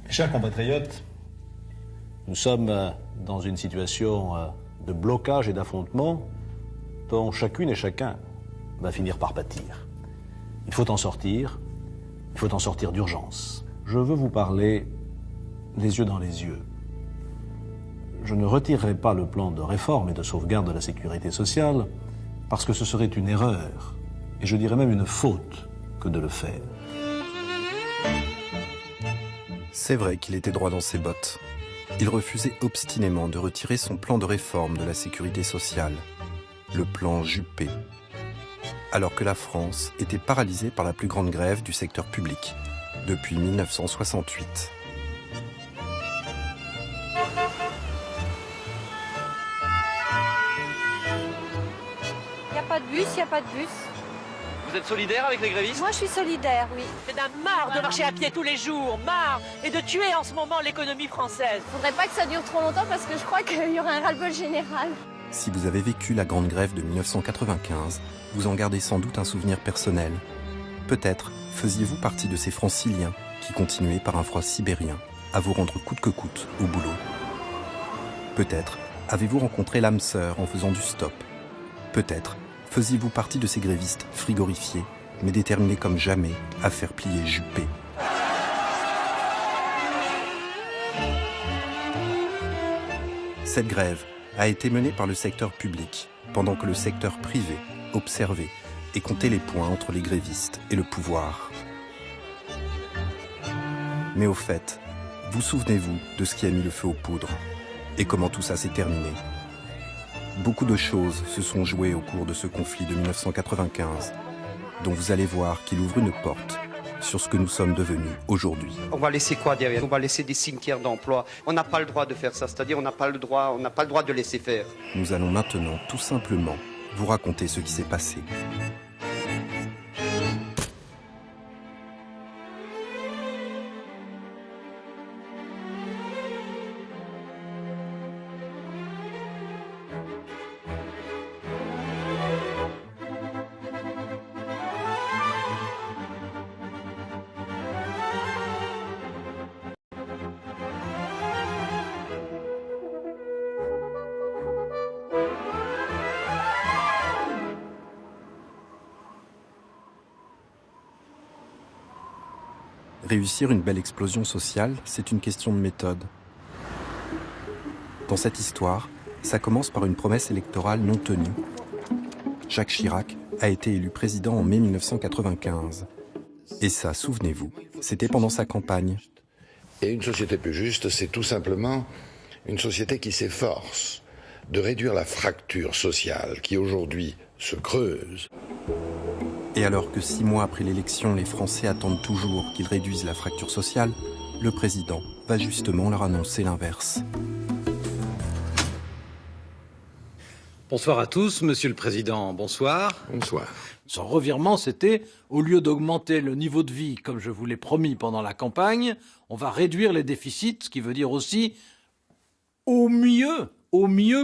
Chers compatriotes, nous sommes dans une situation de blocage et d'affrontement dont chacune et chacun va finir par pâtir. Il faut en sortir d'urgence. Je veux vous parler les yeux dans les yeux. Je ne retirerai pas le plan de réforme et de sauvegarde de la sécurité sociale parce que ce serait une erreur, et je dirais même une faute, que de le faire. C'est vrai qu'il était droit dans ses bottes. Il refusait obstinément de retirer son plan de réforme de la sécurité sociale, le plan Juppé, alors que la France était paralysée par la plus grande grève du secteur public depuis 1968. Il n'y a pas de bus, il n'y a pas de bus. Vous êtes solidaire avec les grévistes? Moi, je suis solidaire, oui. J'en ai marre de marcher à pied tous les jours, marre, et de tuer en ce moment l'économie française. Faudrait pas que ça dure trop longtemps parce que je crois qu'il y aura un ras-le-bol général. Si vous avez vécu la grande grève de 1995, vous en gardez sans doute un souvenir personnel. Peut-être faisiez-vous partie de ces franciliens qui continuaient par un froid sibérien à vous rendre coûte que coûte au boulot. Peut-être avez-vous rencontré l'âme sœur en faisant du stop. Peut-être faisiez-vous partie de ces grévistes frigorifiés, mais déterminés comme jamais à faire plier Juppé. Cette grève a été menée par le secteur public, pendant que le secteur privé observait et comptait les points entre les grévistes et le pouvoir. Mais au fait, vous souvenez-vous de ce qui a mis le feu aux poudres et comment tout ça s'est terminé? Beaucoup de choses se sont jouées au cours de ce conflit de 1995, dont vous allez voir qu'il ouvre une porte sur ce que nous sommes devenus aujourd'hui. On va laisser quoi derrière? On va laisser des cimetières d'emploi. On n'a pas le droit de faire ça, c'est-à-dire on n'a pas le droit de laisser faire. Nous allons maintenant tout simplement vous raconter ce qui s'est passé. Réussir une belle explosion sociale, c'est une question de méthode. Dans cette histoire, ça commence par une promesse électorale non tenue. Jacques Chirac a été élu président en mai 1995. Et ça, souvenez-vous, c'était pendant sa campagne. Et une société plus juste, c'est tout simplement une société qui s'efforce de réduire la fracture sociale qui aujourd'hui se creuse. Et alors que 6 mois après l'élection, les Français attendent toujours qu'ils réduisent la fracture sociale, le président va justement leur annoncer l'inverse. Bonsoir à tous, Monsieur le Président, bonsoir. Bonsoir. Son revirement, c'était, au lieu d'augmenter le niveau de vie, comme je vous l'ai promis pendant la campagne, on va réduire les déficits, ce qui veut dire aussi, au mieux,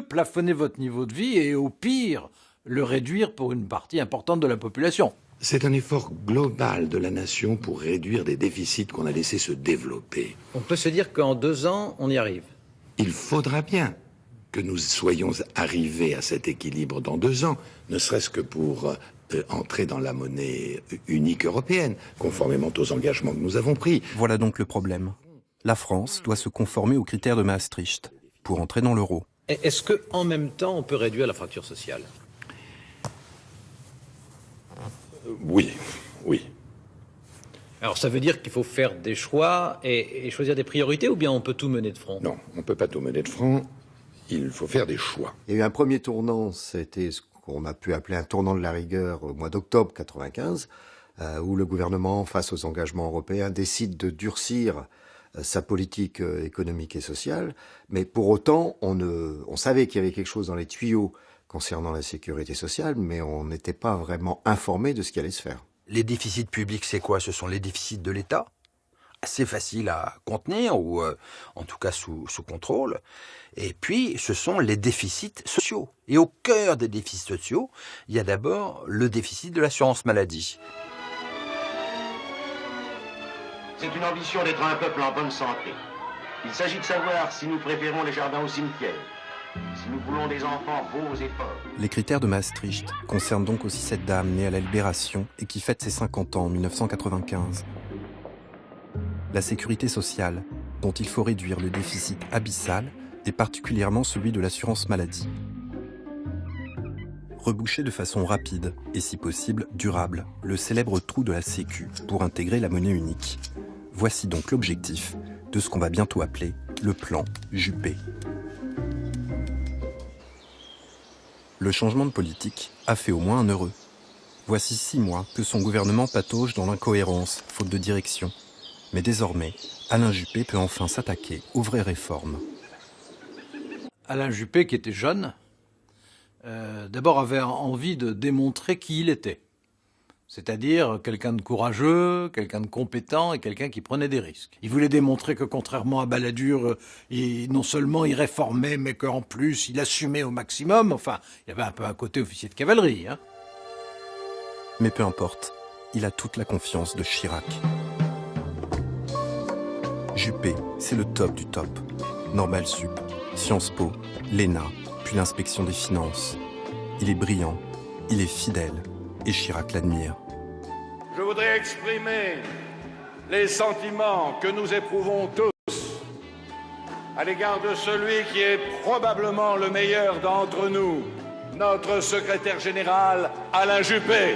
plafonner votre niveau de vie et au pire, le réduire pour une partie importante de la population. C'est un effort global de la nation pour réduire des déficits qu'on a laissé se développer. On peut se dire qu'en 2 ans, on y arrive. Il faudra bien que nous soyons arrivés à cet équilibre dans 2 ans, ne serait-ce que pour entrer dans la monnaie unique européenne, conformément aux engagements que nous avons pris. Voilà donc le problème. La France doit se conformer aux critères de Maastricht pour entrer dans l'euro. Est-ce qu'en même temps, on peut réduire la fracture sociale ? Oui. Alors ça veut dire qu'il faut faire des choix et choisir des priorités, ou bien on peut tout mener de front? Non, on ne peut pas tout mener de front. Il faut faire des choix. Il y a eu un premier tournant, c'était ce qu'on a pu appeler un tournant de la rigueur au mois d'octobre 1995, où le gouvernement, face aux engagements européens, décide de durcir sa politique économique et sociale. Mais pour autant, on savait qu'il y avait quelque chose dans les tuyaux concernant la sécurité sociale, mais on n'était pas vraiment informé de ce qui allait se faire. Les déficits publics, c'est quoi? Ce sont les déficits de l'État, assez faciles à contenir, ou en tout cas sous contrôle. Et puis, ce sont les déficits sociaux. Et au cœur des déficits sociaux, il y a d'abord le déficit de l'assurance maladie. c'est une ambition d'être un peuple en bonne santé. Il s'agit de savoir si nous préférons les jardins au cimetière, si nous voulons des enfants beaux et forts. Les critères de Maastricht concernent donc aussi cette dame née à la Libération et qui fête ses 50 ans en 1995. La sécurité sociale, dont il faut réduire le déficit abyssal, et particulièrement celui de l'assurance maladie. Reboucher de façon rapide et si possible durable le célèbre trou de la Sécu pour intégrer la monnaie unique. Voici donc l'objectif de ce qu'on va bientôt appeler le plan Juppé. Le changement de politique a fait au moins un heureux. Voici 6 mois que son gouvernement patauge dans l'incohérence, faute de direction. Mais désormais, Alain Juppé peut enfin s'attaquer aux vraies réformes. Alain Juppé, qui était jeune, d'abord avait envie de démontrer qui il était. C'est-à-dire quelqu'un de courageux, quelqu'un de compétent et quelqu'un qui prenait des risques. Il voulait démontrer que contrairement à Balladur, non seulement il réformait, mais qu'en plus il assumait au maximum. Enfin, il y avait un peu un côté officier de cavalerie. Hein. Mais peu importe, il a toute la confiance de Chirac. Juppé, c'est le top du top. Normal Sup, Sciences Po, l'ENA, puis l'inspection des finances. Il est brillant, il est fidèle, et Chirac l'admire. Je voudrais exprimer les sentiments que nous éprouvons tous à l'égard de celui qui est probablement le meilleur d'entre nous, notre secrétaire général Alain Juppé.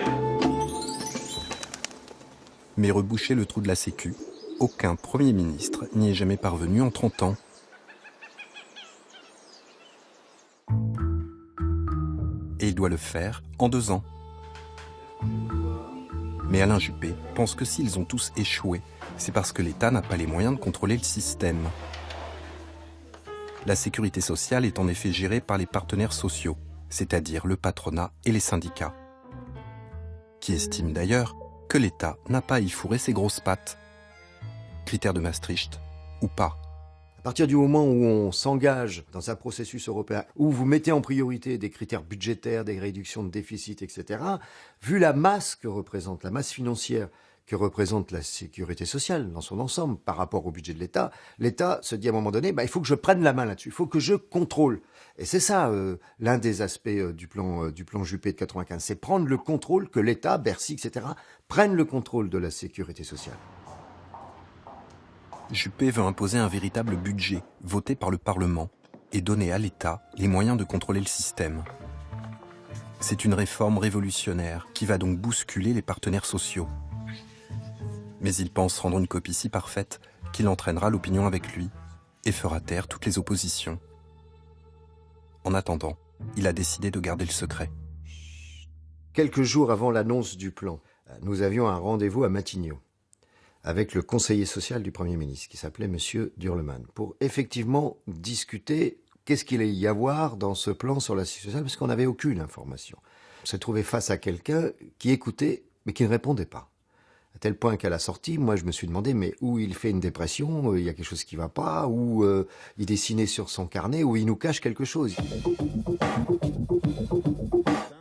Mais reboucher le trou de la Sécu, aucun Premier ministre n'y est jamais parvenu en 30 ans. Et il doit le faire en 2 ans. Mais Alain Juppé pense que s'ils ont tous échoué, c'est parce que l'État n'a pas les moyens de contrôler le système. La sécurité sociale est en effet gérée par les partenaires sociaux, c'est-à-dire le patronat et les syndicats, qui estiment d'ailleurs que l'État n'a pas à y fourrer ses grosses pattes. Critères de Maastricht ou pas. À partir du moment où on s'engage dans un processus européen, où vous mettez en priorité des critères budgétaires, des réductions de déficit, etc., vu la masse que représente, la masse financière que représente la sécurité sociale dans son ensemble par rapport au budget de l'État, l'État se dit à un moment donné, il faut que je prenne la main là-dessus, il faut que je contrôle. Et c'est ça l'un des aspects du plan Juppé de 95, c'est prendre le contrôle, que l'État, Bercy, etc., prennent le contrôle de la sécurité sociale. Juppé veut imposer un véritable budget voté par le Parlement et donner à l'État les moyens de contrôler le système. C'est une réforme révolutionnaire qui va donc bousculer les partenaires sociaux. Mais il pense rendre une copie si parfaite qu'il entraînera l'opinion avec lui et fera taire toutes les oppositions. En attendant, il a décidé de garder le secret. Quelques jours avant l'annonce du plan, nous avions un rendez-vous à Matignon avec le conseiller social du Premier ministre, qui s'appelait M. Durleman, pour effectivement discuter qu'est-ce qu'il allait y avoir dans ce plan sur la sécurité sociale, parce qu'on n'avait aucune information. On s'est trouvé face à quelqu'un qui écoutait, mais qui ne répondait pas. À tel point qu'à la sortie, moi je me suis demandé, mais où il fait une dépression, il y a quelque chose qui ne va pas, ou il dessinait sur son carnet, ou il nous cache quelque chose.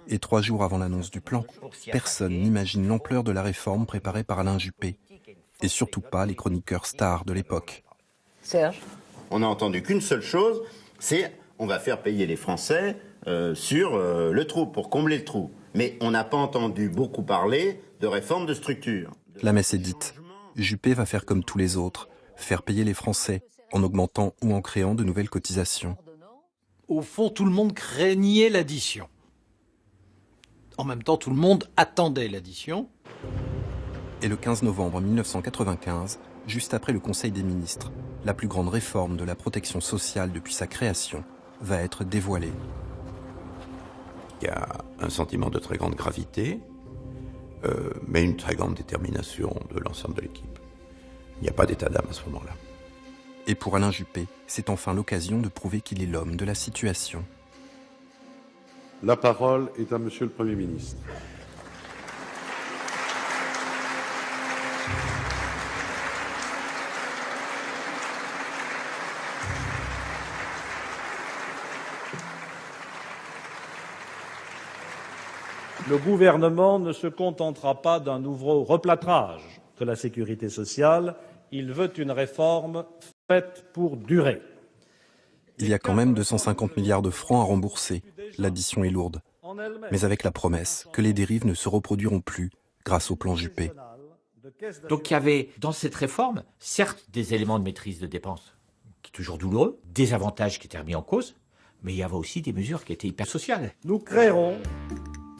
Et 3 jours avant l'annonce du plan, personne n'imagine l'ampleur de la réforme préparée par Alain Juppé. Et surtout pas les chroniqueurs stars de l'époque. Serge ? On n'a entendu qu'une seule chose, c'est on va faire payer les Français sur le trou, pour combler le trou. Mais on n'a pas entendu beaucoup parler de réforme de structure. La messe est dite. Juppé va faire comme tous les autres, faire payer les Français en augmentant ou en créant de nouvelles cotisations. Au fond, tout le monde craignait l'addition. En même temps, tout le monde attendait l'addition. Et le 15 novembre 1995, juste après le Conseil des ministres, la plus grande réforme de la protection sociale depuis sa création va être dévoilée. Il y a un sentiment de très grande gravité, mais une très grande détermination de l'ensemble de l'équipe. Il n'y a pas d'état d'âme à ce moment-là. Et pour Alain Juppé, c'est enfin l'occasion de prouver qu'il est l'homme de la situation. La parole est à Monsieur le Premier ministre. Le gouvernement ne se contentera pas d'un nouveau replâtrage de la sécurité sociale, Il veut une réforme faite pour durer. Il y a quand même 250 milliards de francs à rembourser. L'addition est lourde. Mais avec la promesse que les dérives ne se reproduiront plus grâce au plan Juppé. Donc il y avait dans cette réforme, certes, des éléments de maîtrise de dépenses, qui est toujours douloureux, des avantages qui étaient remis en cause, mais il y avait aussi des mesures qui étaient hyper sociales. Nous créerons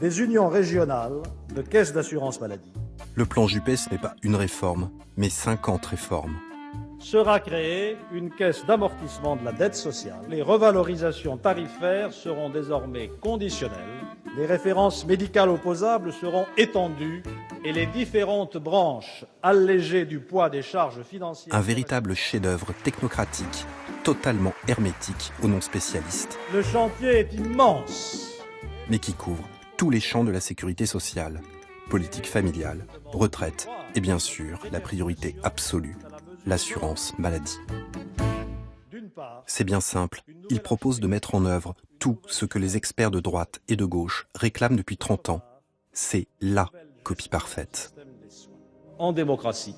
des unions régionales de caisses d'assurance maladie. Le plan Juppé, ce n'est pas une réforme, mais 50 réformes. Sera créée une caisse d'amortissement de la dette sociale. Les revalorisations tarifaires seront désormais conditionnelles. Les références médicales opposables seront étendues et les différentes branches allégées du poids des charges financières. Un véritable chef-d'œuvre technocratique, totalement hermétique aux non-spécialistes. Le chantier est immense. Mais qui couvre tous les champs de la sécurité sociale. Politique familiale, retraite et bien sûr la priorité absolue, l'assurance maladie. C'est bien simple, il propose de mettre en œuvre tout ce que les experts de droite et de gauche réclament depuis 30 ans. C'est LA copie parfaite. En démocratie,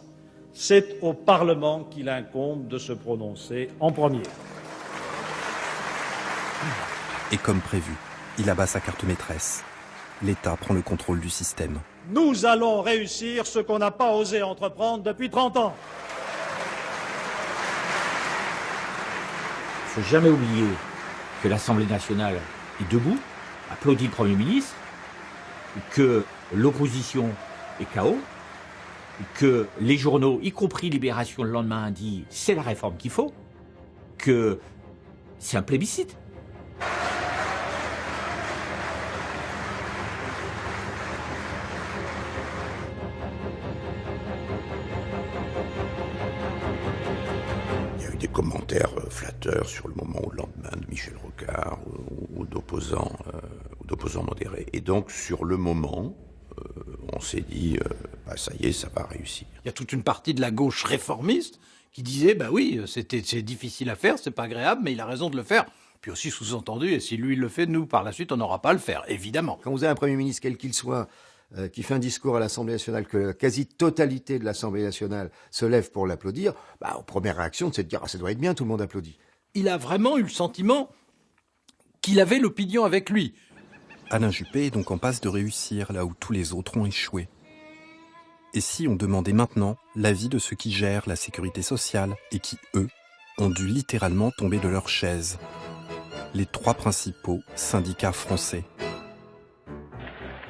c'est au Parlement qu'il incombe de se prononcer en premier. Et comme prévu, il abat sa carte maîtresse. L'État prend le contrôle du système. Nous allons réussir ce qu'on n'a pas osé entreprendre depuis 30 ans. Il ne faut jamais oublier que l'Assemblée nationale est debout, applaudit le Premier ministre, que l'opposition est KO, que les journaux, y compris Libération le lendemain, disent c'est la réforme qu'il faut, que c'est un plébiscite. Des commentaires flatteurs sur le moment au lendemain de Michel Rocard ou d'opposants modérés. Et donc, sur le moment, on s'est dit, ça y est, ça va réussir. Il y a toute une partie de la gauche réformiste qui disait, oui, c'est difficile à faire, c'est pas agréable, mais il a raison de le faire. Puis aussi sous-entendu, et si lui il le fait, nous, par la suite, on n'aura pas à le faire, évidemment. Quand vous avez un Premier ministre, quel qu'il soit, qui fait un discours à l'Assemblée nationale, que la quasi-totalité de l'Assemblée nationale se lève pour l'applaudir, première réaction, c'est de dire « ça doit être bien, tout le monde applaudit ». Il a vraiment eu le sentiment qu'il avait l'opinion avec lui. Alain Juppé est donc en passe de réussir là où tous les autres ont échoué. Et si on demandait maintenant l'avis de ceux qui gèrent la sécurité sociale et qui, eux, ont dû littéralement tomber de leur chaise? Les 3 principaux syndicats français.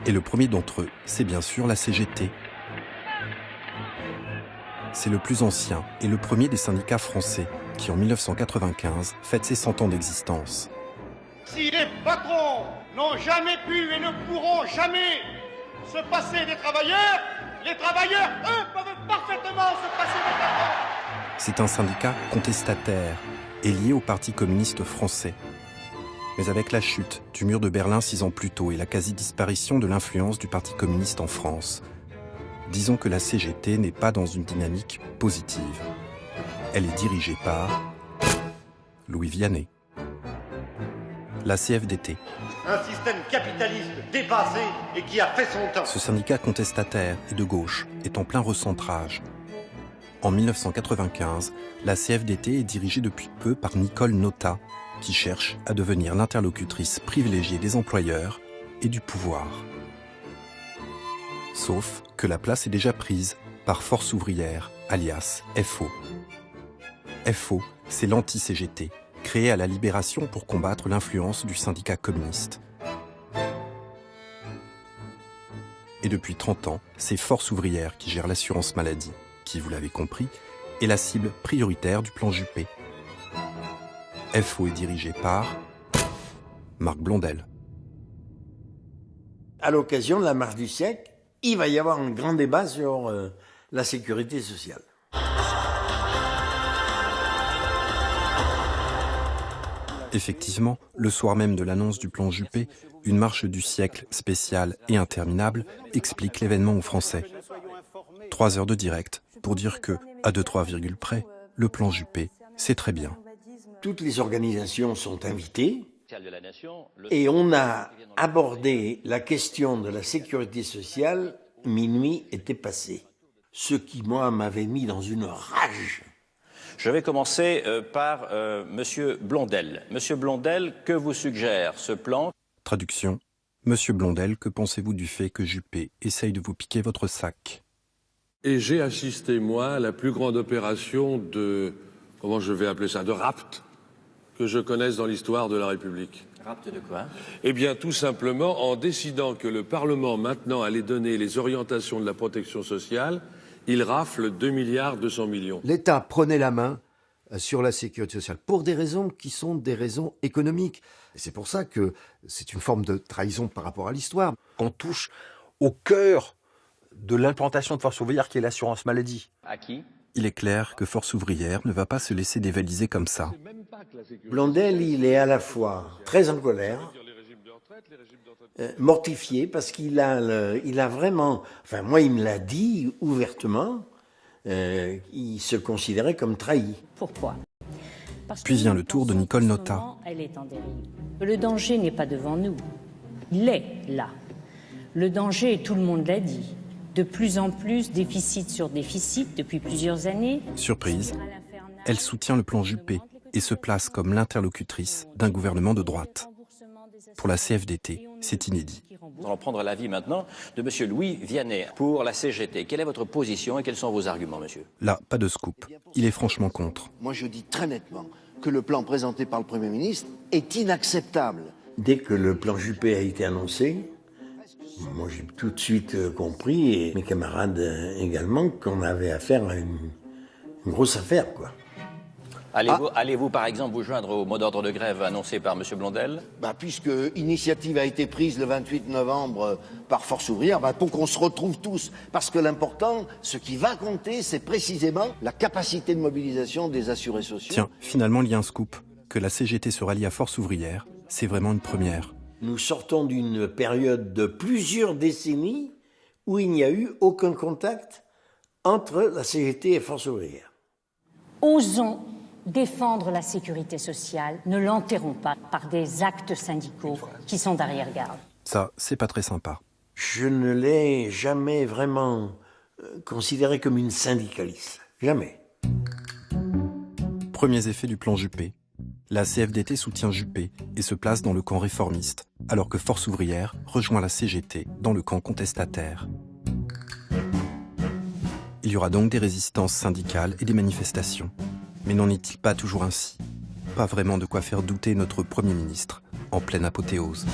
Et le premier d'entre eux, c'est bien sûr la CGT. C'est le plus ancien et le premier des syndicats français qui, en 1995, fête ses 100 ans d'existence. Si les patrons n'ont jamais pu et ne pourront jamais se passer des travailleurs, les travailleurs, eux, peuvent parfaitement se passer des patrons. C'est un syndicat contestataire et lié au Parti communiste français. Mais avec la chute du mur de Berlin 6 ans plus tôt et la quasi-disparition de l'influence du Parti communiste en France, disons que la CGT n'est pas dans une dynamique positive. Elle est dirigée par Louis Vianney. La CFDT. Un système capitaliste dépassé et qui a fait son temps. Ce syndicat contestataire et de gauche est en plein recentrage. En 1995, la CFDT est dirigée depuis peu par Nicole Notat, qui cherche à devenir l'interlocutrice privilégiée des employeurs et du pouvoir. Sauf que la place est déjà prise par Force ouvrière, alias FO. FO, c'est l'anti-CGT, créé à la Libération pour combattre l'influence du syndicat communiste. Et depuis 30 ans, c'est Force ouvrière qui gère l'assurance maladie, qui, vous l'avez compris, est la cible prioritaire du plan Juppé. FO est dirigé par Marc Blondel. À l'occasion de la marche du siècle, il va y avoir un grand débat sur la sécurité sociale. Effectivement, le soir même de l'annonce du plan Juppé, une marche du siècle spéciale et interminable explique l'événement aux Français. 3 heures de direct pour dire que, à 2-3 virgules près, le plan Juppé, c'est très bien. Toutes les organisations sont invitées et on a abordé la question de la sécurité sociale, minuit était passé. ce qui, moi, m'avait mis dans une rage. Je vais commencer par Monsieur Blondel. Monsieur Blondel, que vous suggère ce plan? Traduction. Monsieur Blondel, que pensez-vous du fait que Juppé essaye de vous piquer votre sac? Et j'ai assisté, moi, à la plus grande opération de, comment je vais appeler ça, de rapt, que je connaisse dans l'histoire de la République. Rapt de quoi? Eh bien, tout simplement, en décidant que le Parlement, maintenant, allait donner les orientations de la protection sociale, il rafle 2 milliards 200 millions. L'État prenait la main sur la sécurité sociale pour des raisons qui sont des raisons économiques. Et c'est pour ça que c'est une forme de trahison par rapport à l'histoire. On touche au cœur de l'implantation de Force ouvrière qui est l'assurance maladie. À qui? Il est clair que Force ouvrière ne va pas se laisser dévaliser comme ça. Blondel, il est à la fois très en colère, mortifié, parce qu'il a vraiment... Enfin, moi, il me l'a dit ouvertement, il se considérait comme trahi. Pourquoi? Puis vient le tour de Nicole Notat. Elle est en dérive. Le danger n'est pas devant nous. Il est là. Le danger, tout le monde l'a dit, de plus en plus déficit sur déficit depuis plusieurs années. Surprise, elle soutient le plan Juppé et se place comme l'interlocutrice d'un gouvernement de droite. Pour la CFDT, c'est inédit. Nous allons prendre l'avis maintenant de Monsieur Louis Vianney pour la CGT. Quelle est votre position et quels sont vos arguments, monsieur? Là, pas de scoop. Il est franchement contre. Moi, je dis très nettement que le plan présenté par le Premier ministre est inacceptable. Dès que le plan Juppé a été annoncé, moi j'ai tout de suite compris, et mes camarades également, qu'on avait affaire à une grosse affaire, quoi. Allez-vous, par exemple, vous joindre au mot d'ordre de grève annoncé par M. Blondel? Puisque l'initiative a été prise le 28 novembre par Force ouvrière, pour qu'on se retrouve tous. Parce que l'important, ce qui va compter, c'est précisément la capacité de mobilisation des assurés sociaux. Tiens, finalement, il y a un scoop. Que la CGT se rallie à Force ouvrière, c'est vraiment une première. Nous sortons d'une période de plusieurs décennies où il n'y a eu aucun contact entre la CGT et Force ouvrière. Osons défendre la sécurité sociale, ne l'enterrons pas par des actes syndicaux qui sont d'arrière-garde. Ça, c'est pas très sympa. Je ne l'ai jamais vraiment considéré comme une syndicaliste. Jamais. Premiers effets du plan Juppé. La CFDT soutient Juppé et se place dans le camp réformiste, alors que Force ouvrière rejoint la CGT dans le camp contestataire. Il y aura donc des résistances syndicales et des manifestations. Mais n'en est-il pas toujours ainsi? Pas vraiment de quoi faire douter notre Premier ministre, en pleine apothéose.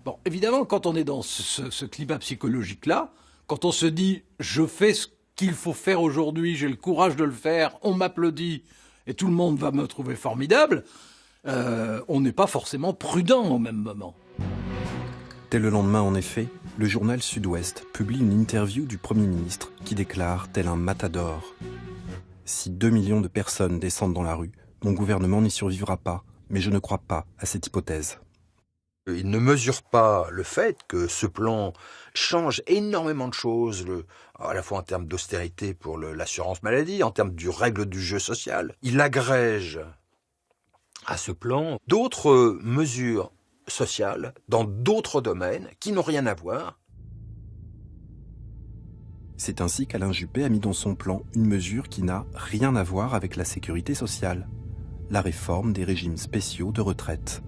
Bon, évidemment, quand on est dans ce climat psychologique-là, quand on se dit « je fais ce qu'il faut faire aujourd'hui, j'ai le courage de le faire, on m'applaudit et tout le monde va me trouver formidable », on n'est pas forcément prudent au même moment. Dès le lendemain, en effet, le journal Sud-Ouest publie une interview du Premier ministre qui déclare, tel un matador: « Si 2 millions de personnes descendent dans la rue, mon gouvernement n'y survivra pas, mais je ne crois pas à cette hypothèse. » Il ne mesure pas le fait que ce plan change énormément de choses, à la fois en termes d'austérité pour l'assurance maladie, en termes du règle du jeu social. Il agrège à ce plan d'autres mesures sociales dans d'autres domaines qui n'ont rien à voir. C'est ainsi qu'Alain Juppé a mis dans son plan une mesure qui n'a rien à voir avec la sécurité sociale, la réforme des régimes spéciaux de retraite.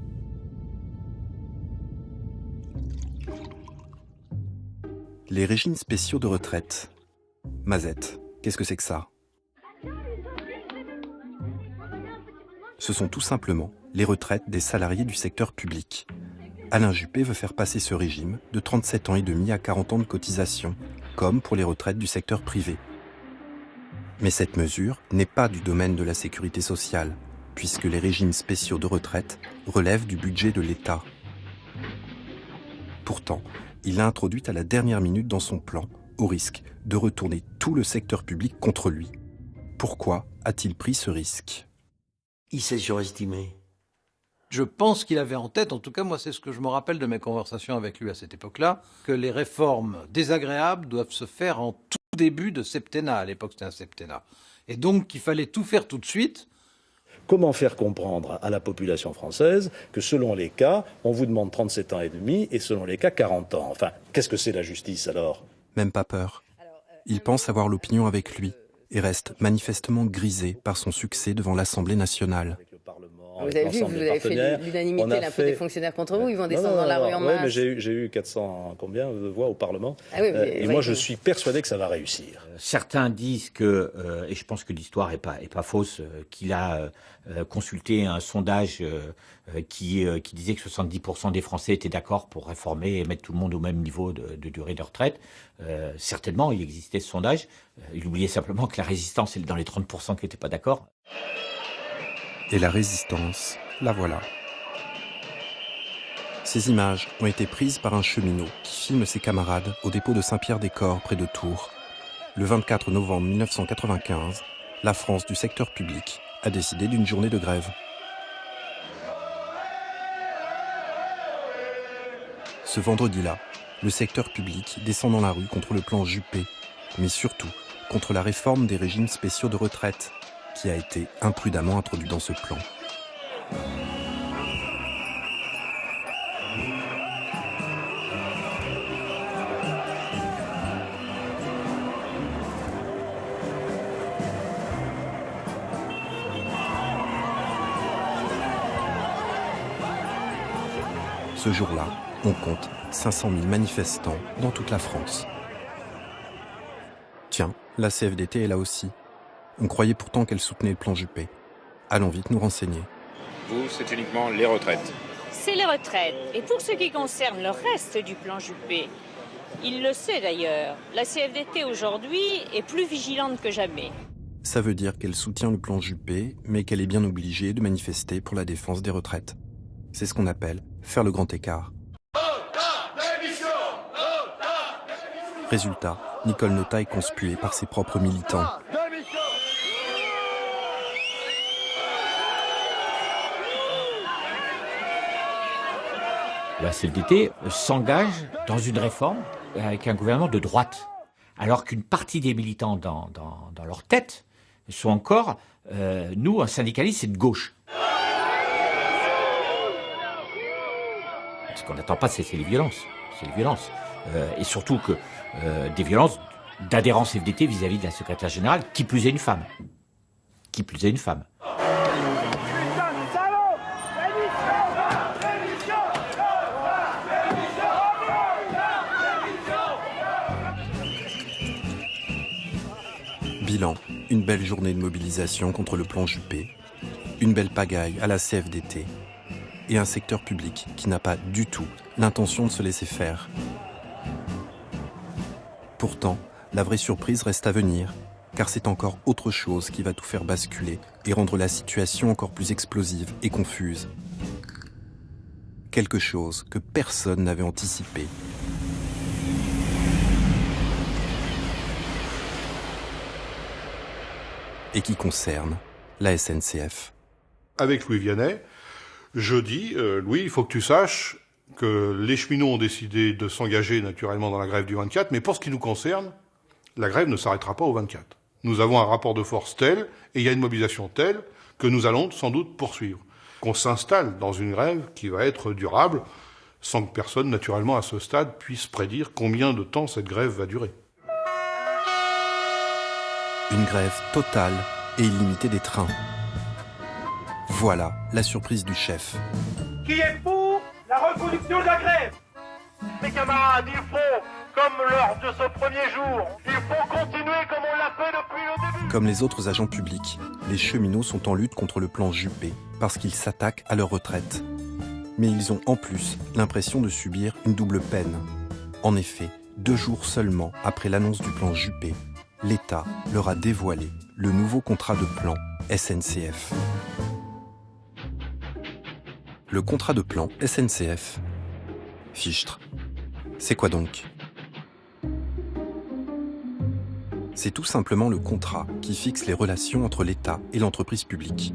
Les régimes spéciaux de retraite. Mazette, qu'est-ce que c'est que ça? Ce sont tout simplement les retraites des salariés du secteur public. Alain Juppé veut faire passer ce régime de 37 ans et demi à 40 ans de cotisation, comme pour les retraites du secteur privé. Mais cette mesure n'est pas du domaine de la sécurité sociale, puisque les régimes spéciaux de retraite relèvent du budget de l'État. Pourtant, il l'a introduite à la dernière minute dans son plan, au risque de retourner tout le secteur public contre lui. Pourquoi a-t-il pris ce risque? Il s'est surestimé. Je pense qu'il avait en tête, en tout cas moi c'est ce que je me rappelle de mes conversations avec lui à cette époque-là, que les réformes désagréables doivent se faire en tout début de septennat. À l'époque c'était un septennat. Et donc qu'il fallait tout faire tout de suite. Comment faire comprendre à la population française que selon les cas, on vous demande 37 ans et demi et selon les cas 40 ans? Enfin, qu'est-ce que c'est la justice alors? Même pas peur. Il pense avoir l'opinion avec lui et reste manifestement grisé par son succès devant l'Assemblée nationale. Vous avez vu, vous avez fait l'unanimité un peu des fonctionnaires contre vous, ils vont descendre dans la rue en masse. Oui, mais j'ai eu 400 combien de voix au Parlement. Ah oui, et moi, je suis persuadé que ça va réussir. Certains disent que, et je pense que l'histoire est pas fausse, qu'il a consulté un sondage qui disait que 70% des Français étaient d'accord pour réformer et mettre tout le monde au même niveau de durée de retraite. Certainement, il existait ce sondage. Il oubliait simplement que la résistance est dans les 30% qui n'étaient pas d'accord. Et la résistance, la voilà. Ces images ont été prises par un cheminot qui filme ses camarades au dépôt de Saint-Pierre-des-Corps près de Tours. Le 24 novembre 1995, la France du secteur public a décidé d'une journée de grève. Ce vendredi-là, le secteur public descend dans la rue contre le plan Juppé, mais surtout contre la réforme des régimes spéciaux de retraite, qui a été imprudemment introduit dans ce plan. Ce jour-là, on compte 500 000 manifestants dans toute la France. Tiens, la CFDT est là aussi. On croyait pourtant qu'elle soutenait le plan Juppé. Allons vite nous renseigner. Vous, c'est uniquement les retraites. C'est les retraites. Et pour ce qui concerne le reste du plan Juppé, il le sait d'ailleurs, la CFDT aujourd'hui est plus vigilante que jamais. Ça veut dire qu'elle soutient le plan Juppé, mais qu'elle est bien obligée de manifester pour la défense des retraites. C'est ce qu'on appelle faire le grand écart. Résultat, Nicole Notat est conspuée par ses propres militants. La CFDT s'engage dans une réforme avec un gouvernement de droite, alors qu'une partie des militants dans leur tête sont encore, nous, un syndicaliste, c'est de gauche. Ce qu'on n'attend pas, c'est les violences. C'est les violences. Et surtout que des violences d'adhérence CFDT vis-à-vis de la secrétaire générale, qui plus est une femme. Qui plus est une femme. Bilan, une belle journée de mobilisation contre le plan Juppé, une belle pagaille à la CFDT et un secteur public qui n'a pas du tout l'intention de se laisser faire. Pourtant, la vraie surprise reste à venir, car c'est encore autre chose qui va tout faire basculer et rendre la situation encore plus explosive et confuse. Quelque chose que personne n'avait anticipé. Et qui concerne la SNCF. Avec Louis Vianney, je dis, Louis, il faut que tu saches que les cheminots ont décidé de s'engager naturellement dans la grève du 24, mais pour ce qui nous concerne, la grève ne s'arrêtera pas au 24. Nous avons un rapport de force tel, et il y a une mobilisation telle, que nous allons sans doute poursuivre. Qu'on s'installe dans une grève qui va être durable, sans que personne, naturellement, à ce stade, puisse prédire combien de temps cette grève va durer. Une grève totale et illimitée des trains. Voilà la surprise du chef. Qui est pour la reconduction de la grève? Mes camarades, il faut, comme lors de ce premier jour, il faut continuer comme on l'a fait depuis le début. Comme les autres agents publics, les cheminots sont en lutte contre le plan Juppé parce qu'ils s'attaquent à leur retraite. Mais ils ont en plus l'impression de subir une double peine. En effet, 2 jours seulement après l'annonce du plan Juppé, l'État leur a dévoilé le nouveau contrat de plan SNCF. Le contrat de plan SNCF. Fichtre. C'est quoi donc? C'est tout simplement le contrat qui fixe les relations entre l'État et l'entreprise publique.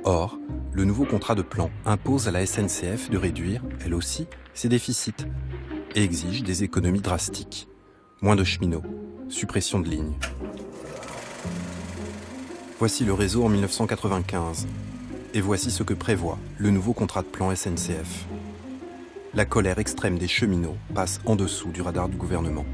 Or, le nouveau contrat de plan impose à la SNCF de réduire, elle aussi, ses déficits et exige des économies drastiques. Moins de cheminots, suppression de lignes. Voici le réseau en 1995. Et voici ce que prévoit le nouveau contrat de plan SNCF. La colère extrême des cheminots passe en dessous du radar du gouvernement.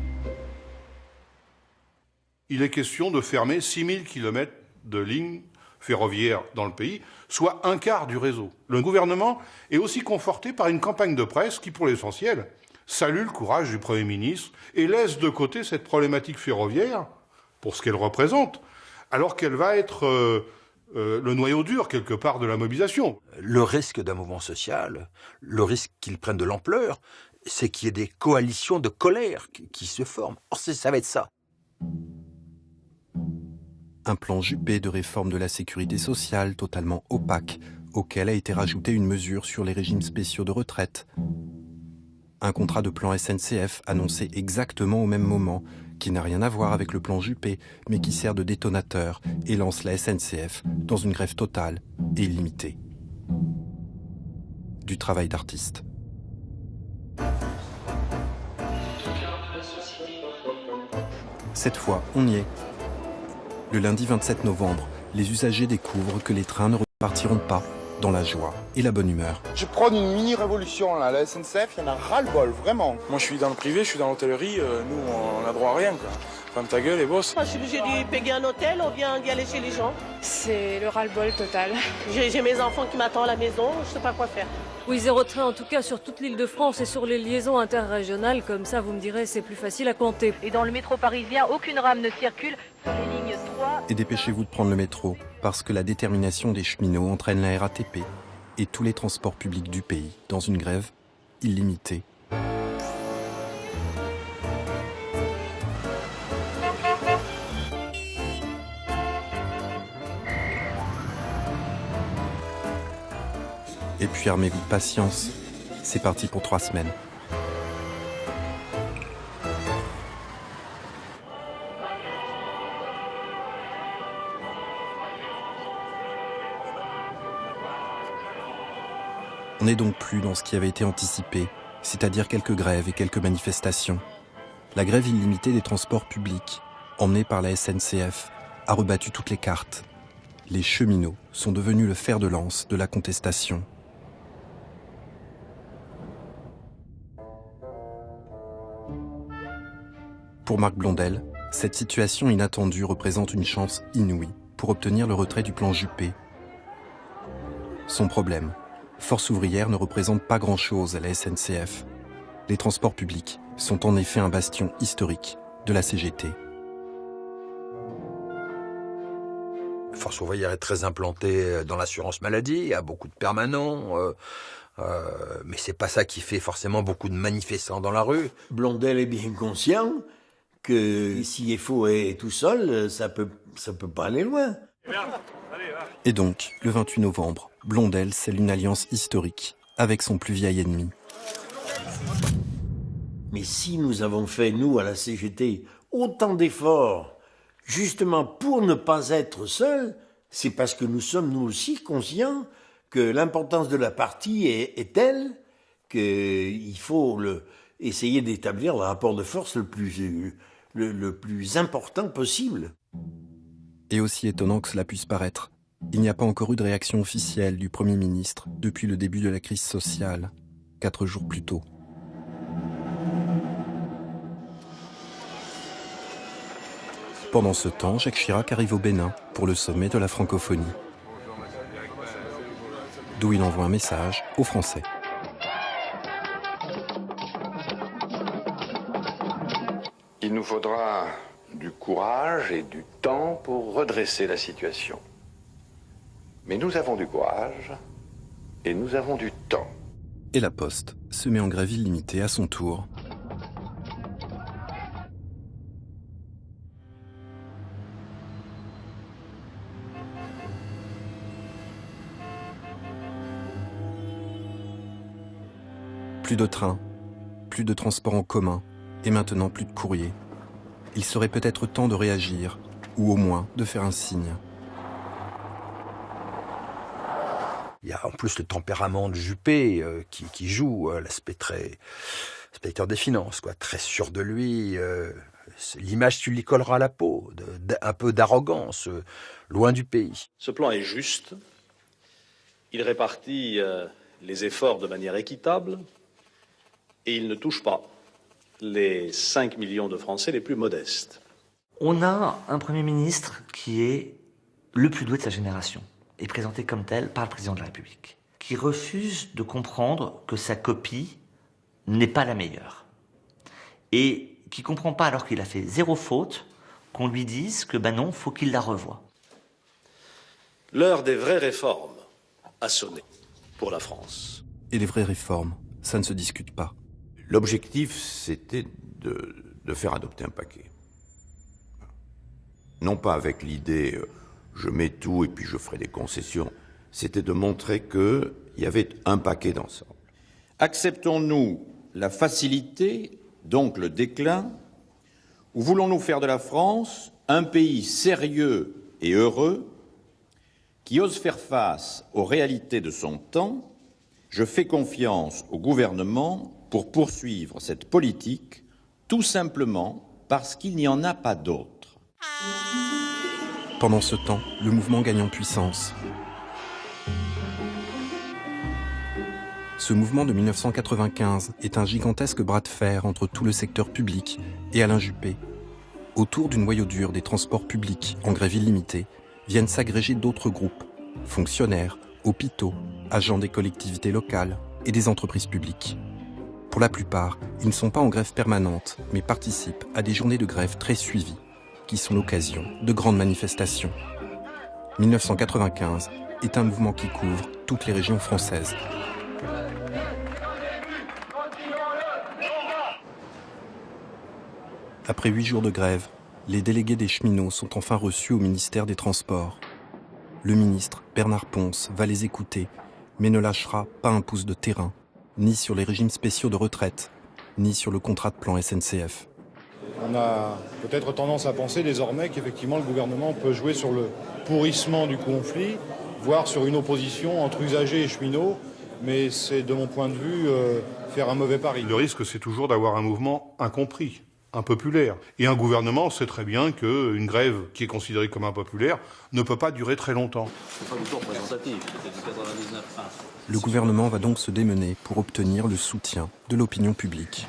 il est question de fermer 6000 km de lignes ferroviaires dans le pays, soit un quart du réseau. Le gouvernement est aussi conforté par une campagne de presse qui, pour l'essentiel, salue le courage du Premier ministre et laisse de côté cette problématique ferroviaire, pour ce qu'elle représente, alors qu'elle va être le noyau dur, quelque part, de la mobilisation. Le risque d'un mouvement social, le risque qu'il prenne de l'ampleur, c'est qu'il y ait des coalitions de colère qui se forment. Or, ça va être ça. Un plan Juppé de réforme de la sécurité sociale totalement opaque, auquel a été rajoutée une mesure sur les régimes spéciaux de retraite. Un contrat de plan SNCF annoncé exactement au même moment, qui n'a rien à voir avec le plan Juppé, mais qui sert de détonateur et lance la SNCF dans une grève totale et illimitée. Du travail d'artiste. Cette fois, on y est. Le lundi 27 novembre, les usagers découvrent que les trains ne repartiront pas dans la joie et la bonne humeur. Je prône une mini-révolution là, la SNCF, il y en a ras-le-bol, vraiment. Moi je suis dans le privé, je suis dans l'hôtellerie, nous on a droit à rien quoi. Ferme ta gueule et bosse. Je suis obligé de payer un hôtel, on vient d'y aller chez les gens. C'est le ras-le-bol total. J'ai mes enfants qui m'attendent à la maison, je sais pas quoi faire. Oui, 0 train en tout cas sur toute l'île de France et sur les liaisons interrégionales, comme ça vous me direz c'est plus facile à compter. Et dans le métro parisien, aucune rame ne circule sur les lignes 3. Et dépêchez-vous de prendre le métro, parce que la détermination des cheminots entraîne la RATP et tous les transports publics du pays dans une grève illimitée. Et puis armez-vous de patience, c'est parti pour 3 semaines. On n'est donc plus dans ce qui avait été anticipé, c'est-à-dire quelques grèves et quelques manifestations. La grève illimitée des transports publics, emmenée par la SNCF, a rebattu toutes les cartes. Les cheminots sont devenus le fer de lance de la contestation. Pour Marc Blondel, cette situation inattendue représente une chance inouïe pour obtenir le retrait du plan Juppé. Son problème, Force ouvrière ne représente pas grand-chose à la SNCF. Les transports publics sont en effet un bastion historique de la CGT. Force ouvrière est très implantée dans l'assurance maladie, a beaucoup de permanents, mais c'est pas ça qui fait forcément beaucoup de manifestants dans la rue. Blondel est bien conscient que si FO est tout seul, ça peut pas aller loin. Et donc, le 28 novembre, Blondel scelle une alliance historique avec son plus vieil ennemi. Mais si nous avons fait, nous, à la CGT, autant d'efforts, justement pour ne pas être seuls, c'est parce que nous sommes, nous aussi, conscients que l'importance de la partie est telle qu'il faut essayer d'établir le rapport de force le plus important possible. Et aussi étonnant que cela puisse paraître, il n'y a pas encore eu de réaction officielle du Premier ministre depuis le début de la crise sociale, 4 jours plus tôt. Pendant ce temps, Jacques Chirac arrive au Bénin pour le sommet de la francophonie, d'où il envoie un message aux Français. Il nous faudra du courage et du temps pour redresser la situation. Mais nous avons du courage et nous avons du temps. Et la Poste se met en grève illimitée à son tour. Plus de trains, plus de transports en commun et maintenant plus de courrier. Il serait peut-être temps de réagir, ou au moins de faire un signe. Il y a en plus le tempérament de Juppé qui joue l'aspect très inspecteur des finances, quoi, très sûr de lui. L'image, tu lui colleras à la peau, un peu d'arrogance, loin du pays. Ce plan est juste. Il répartit les efforts de manière équitable et il ne touche pas les 5 millions de Français les plus modestes. On a un Premier ministre qui est le plus doué de sa génération, et présenté comme tel par le président de la République, qui refuse de comprendre que sa copie n'est pas la meilleure. Et qui ne comprend pas, alors qu'il a fait 0 faute, qu'on lui dise que non, faut qu'il la revoie. L'heure des vraies réformes a sonné pour la France. Et les vraies réformes, ça ne se discute pas. L'objectif, c'était de faire adopter un paquet. Non pas avec l'idée je mets tout et puis je ferai des concessions. C'était de montrer qu'il y avait un paquet d'ensemble. Acceptons-nous la facilité, donc le déclin, ou voulons-nous faire de la France un pays sérieux et heureux qui ose faire face aux réalités de son temps? Je fais confiance au gouvernement pour poursuivre cette politique, tout simplement parce qu'il n'y en a pas d'autre. Pendant ce temps, le mouvement gagne en puissance. Ce mouvement de 1995 est un gigantesque bras de fer entre tout le secteur public et Alain Juppé. Autour du noyau dur des transports publics en grève illimitée viennent s'agréger d'autres groupes, fonctionnaires, hôpitaux, agents des collectivités locales et des entreprises publiques. Pour la plupart, ils ne sont pas en grève permanente, mais participent à des journées de grève très suivies, qui sont l'occasion de grandes manifestations. 1995 est un mouvement qui couvre toutes les régions françaises. Après 8 jours de grève, les délégués des cheminots sont enfin reçus au ministère des Transports. Le ministre, Bernard Pons, va les écouter, mais ne lâchera pas un pouce de terrain, ni sur les régimes spéciaux de retraite, ni sur le contrat de plan SNCF. On a peut-être tendance à penser désormais qu'effectivement le gouvernement peut jouer sur le pourrissement du conflit, voire sur une opposition entre usagers et cheminots, mais c'est de mon point de vue faire un mauvais pari. Le risque, c'est toujours d'avoir un mouvement incompris, impopulaire. Et un gouvernement sait très bien qu'une grève qui est considérée comme impopulaire ne peut pas durer très longtemps. C'est pas du tout représentatif, c'était du 99. Le gouvernement va donc se démener pour obtenir le soutien de l'opinion publique.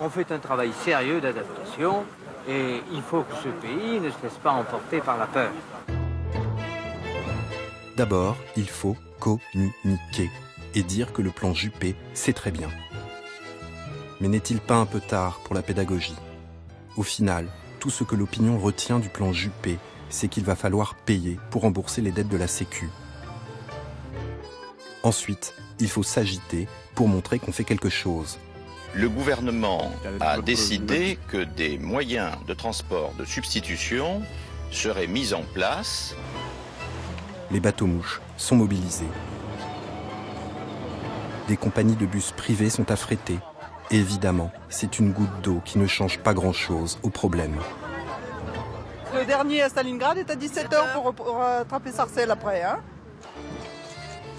On fait un travail sérieux d'adaptation et il faut que ce pays ne se laisse pas emporter par la peur. D'abord, il faut communiquer et dire que le plan Juppé, c'est très bien. Mais n'est-il pas un peu tard pour la pédagogie? Au final, tout ce que l'opinion retient du plan Juppé, c'est qu'il va falloir payer pour rembourser les dettes de la Sécu. Ensuite, il faut s'agiter pour montrer qu'on fait quelque chose. Le gouvernement a décidé que des moyens de transport de substitution seraient mis en place. Les bateaux-mouches sont mobilisés. Des compagnies de bus privés sont affrétées. Et évidemment, c'est une goutte d'eau qui ne change pas grand-chose au problème. Le dernier à Stalingrad est à 17h pour rattraper Sarcelles après. Hein.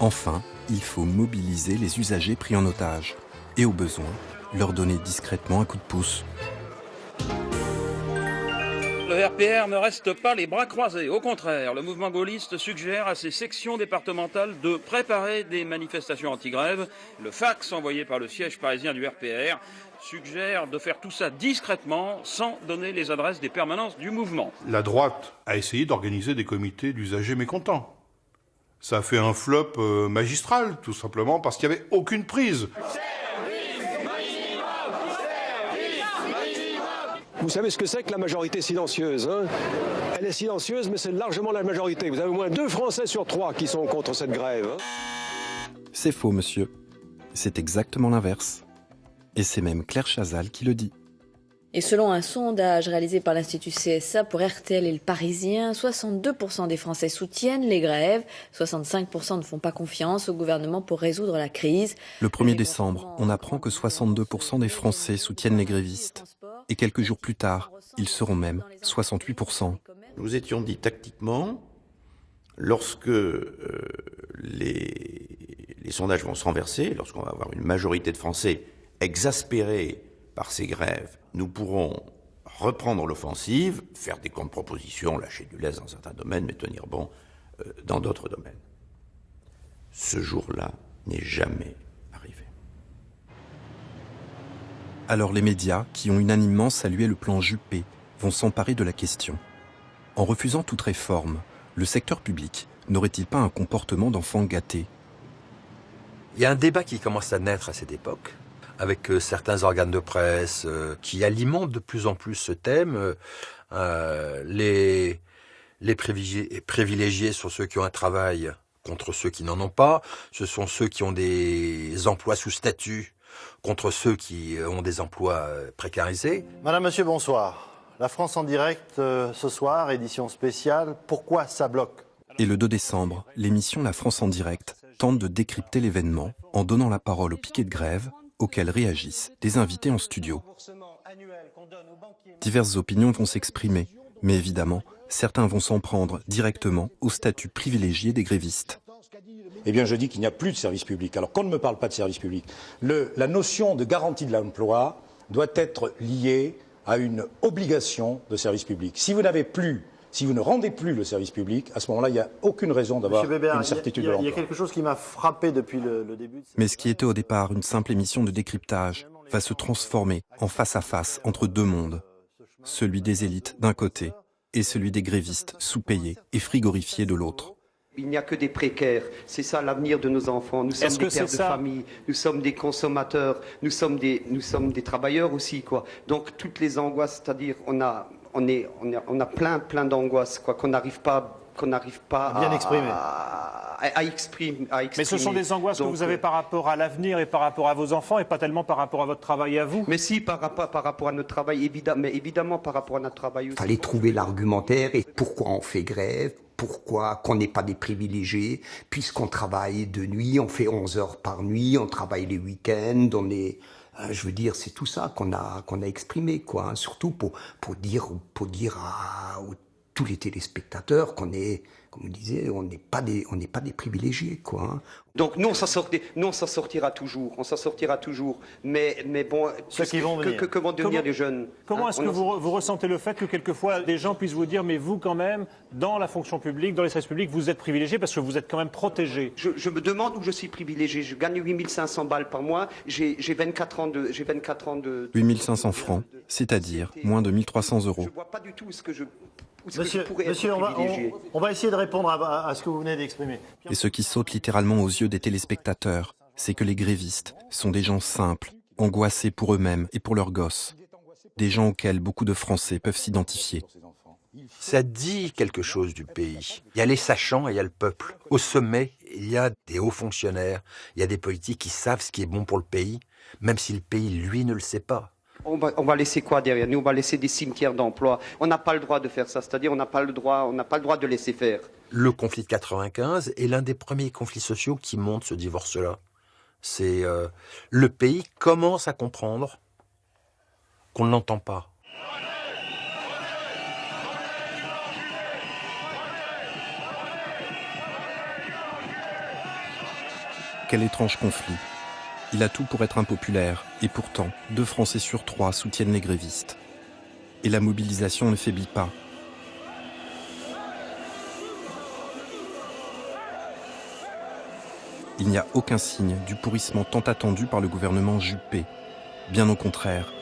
Enfin, il faut mobiliser les usagers pris en otage. Et au besoin, leur donner discrètement un coup de pouce. Le RPR ne reste pas les bras croisés. Au contraire, le mouvement gaulliste suggère à ses sections départementales de préparer des manifestations anti-grève. Le fax envoyé par le siège parisien du RPR suggère de faire tout ça discrètement, sans donner les adresses des permanences du mouvement. La droite a essayé d'organiser des comités d'usagers mécontents. Ça a fait un flop magistral, tout simplement, parce qu'il n'y avait aucune prise. Vous savez ce que c'est que la majorité silencieuse, hein? Elle est silencieuse, mais c'est largement la majorité. Vous avez au moins 2 Français sur 3 qui sont contre cette grève. Hein? C'est faux, monsieur. C'est exactement l'inverse. Et c'est même Claire Chazal qui le dit. Et selon un sondage réalisé par l'Institut CSA pour RTL et Le Parisien, 62% des Français soutiennent les grèves, 65% ne font pas confiance au gouvernement pour résoudre la crise. Le 1er décembre, on apprend que 62% des Français soutiennent les grévistes. Et quelques jours plus tard, ils seront même 68%. Nous étions dit tactiquement, lorsque les sondages vont se renverser, lorsqu'on va avoir une majorité de Français exaspérés par ces grèves, nous pourrons reprendre l'offensive, faire des contre-propositions, lâcher du lest dans certains domaines, mais tenir bon dans d'autres domaines. Ce jour-là n'est jamais arrivé. Alors les médias, qui ont unanimement salué le plan Juppé, vont s'emparer de la question. En refusant toute réforme, le secteur public n'aurait-il pas un comportement d'enfant gâté ? Il y a un débat qui commence à naître à cette époque, avec certains organes de presse qui alimentent de plus en plus ce thème. Les privilégiés sont ceux qui ont un travail contre ceux qui n'en ont pas. Ce sont ceux qui ont des emplois sous statut contre ceux qui ont des emplois précarisés. Madame, monsieur, bonsoir. La France en direct ce soir, édition spéciale. Pourquoi ça bloque ? Et le 2 décembre, l'émission La France en direct tente de décrypter l'événement en donnant la parole aux piquets de grève auxquels réagissent des invités en studio. Diverses opinions vont s'exprimer, mais évidemment, certains vont s'en prendre directement au statut privilégié des grévistes. Eh bien, je dis qu'il n'y a plus de service public. Alors qu'on ne me parle pas de service public. La notion de garantie de l'emploi doit être liée à une obligation de service public. Si vous ne rendez plus le service public, à ce moment-là, il n'y a aucune raison d'avoir une certitude de l'emploi. Il y a quelque chose qui m'a frappé depuis le début. Mais ce qui était au départ une simple émission de décryptage va se transformer en face-à-face entre deux mondes. Celui des élites d'un côté et celui des grévistes sous-payés et frigorifiés de l'autre. Il n'y a que des précaires, c'est ça l'avenir de nos enfants. Nous sommes des pères de famille, nous sommes des consommateurs, nous sommes des travailleurs aussi, quoi. Donc toutes les angoisses, c'est-à-dire on a plein d'angoisses, quoi, qu'on n'arrive pas à bien exprimer. À exprimer. Mais ce sont des angoisses que vous avez par rapport à l'avenir et par rapport à vos enfants et pas tellement par rapport à votre travail à vous. Mais si, par rapport à notre travail, évidemment par rapport à notre travail aussi. Il fallait trouver l'argumentaire et pourquoi on fait grève, pourquoi qu'on n'est pas des privilégiés, puisqu'on travaille de nuit, on fait 11 heures par nuit, on travaille les week-ends, on est... je veux dire, c'est tout ça qu'on a exprimé, quoi, hein, surtout pour dire à tous les téléspectateurs qu'on est, comme vous disiez, on n'est pas des privilégiés, quoi. Hein. Donc nous on s'en sortira toujours, mais bon, ceux qui vont venir. Que vont devenir les jeunes. Comment est-ce que vous ressentez le fait que quelquefois des gens puissent vous dire, mais vous quand même, dans la fonction publique, dans les services publics, vous êtes privilégié parce que vous êtes quand même protégé. Je me demande où je suis privilégié. Je gagne 8500 balles par mois, j'ai 24 ans de... 8500 francs, c'est-à-dire moins de 1300 €. Je vois pas du tout ce que je... Monsieur, on va essayer de répondre à ce que vous venez d'exprimer. Et ce qui saute littéralement aux yeux des téléspectateurs, c'est que les grévistes sont des gens simples, angoissés pour eux-mêmes et pour leurs gosses. Des gens auxquels beaucoup de Français peuvent s'identifier. Ça dit quelque chose du pays. Il y a les sachants et il y a le peuple. Au sommet, il y a des hauts fonctionnaires, il y a des politiques qui savent ce qui est bon pour le pays, même si le pays, lui, ne le sait pas. On va laisser quoi derrière nous? On va laisser des cimetières d'emploi. On n'a pas le droit de faire ça, c'est-à-dire on n'a pas le droit de laisser faire. Le conflit de 95 est l'un des premiers conflits sociaux qui montre ce divorce-là. C'est le pays commence à comprendre qu'on ne l'entend pas. Quel étrange conflit. Il a tout pour être impopulaire, et pourtant, 2 Français sur 3 soutiennent les grévistes. Et la mobilisation ne faiblit pas. Il n'y a aucun signe du pourrissement tant attendu par le gouvernement Juppé. Bien au contraire.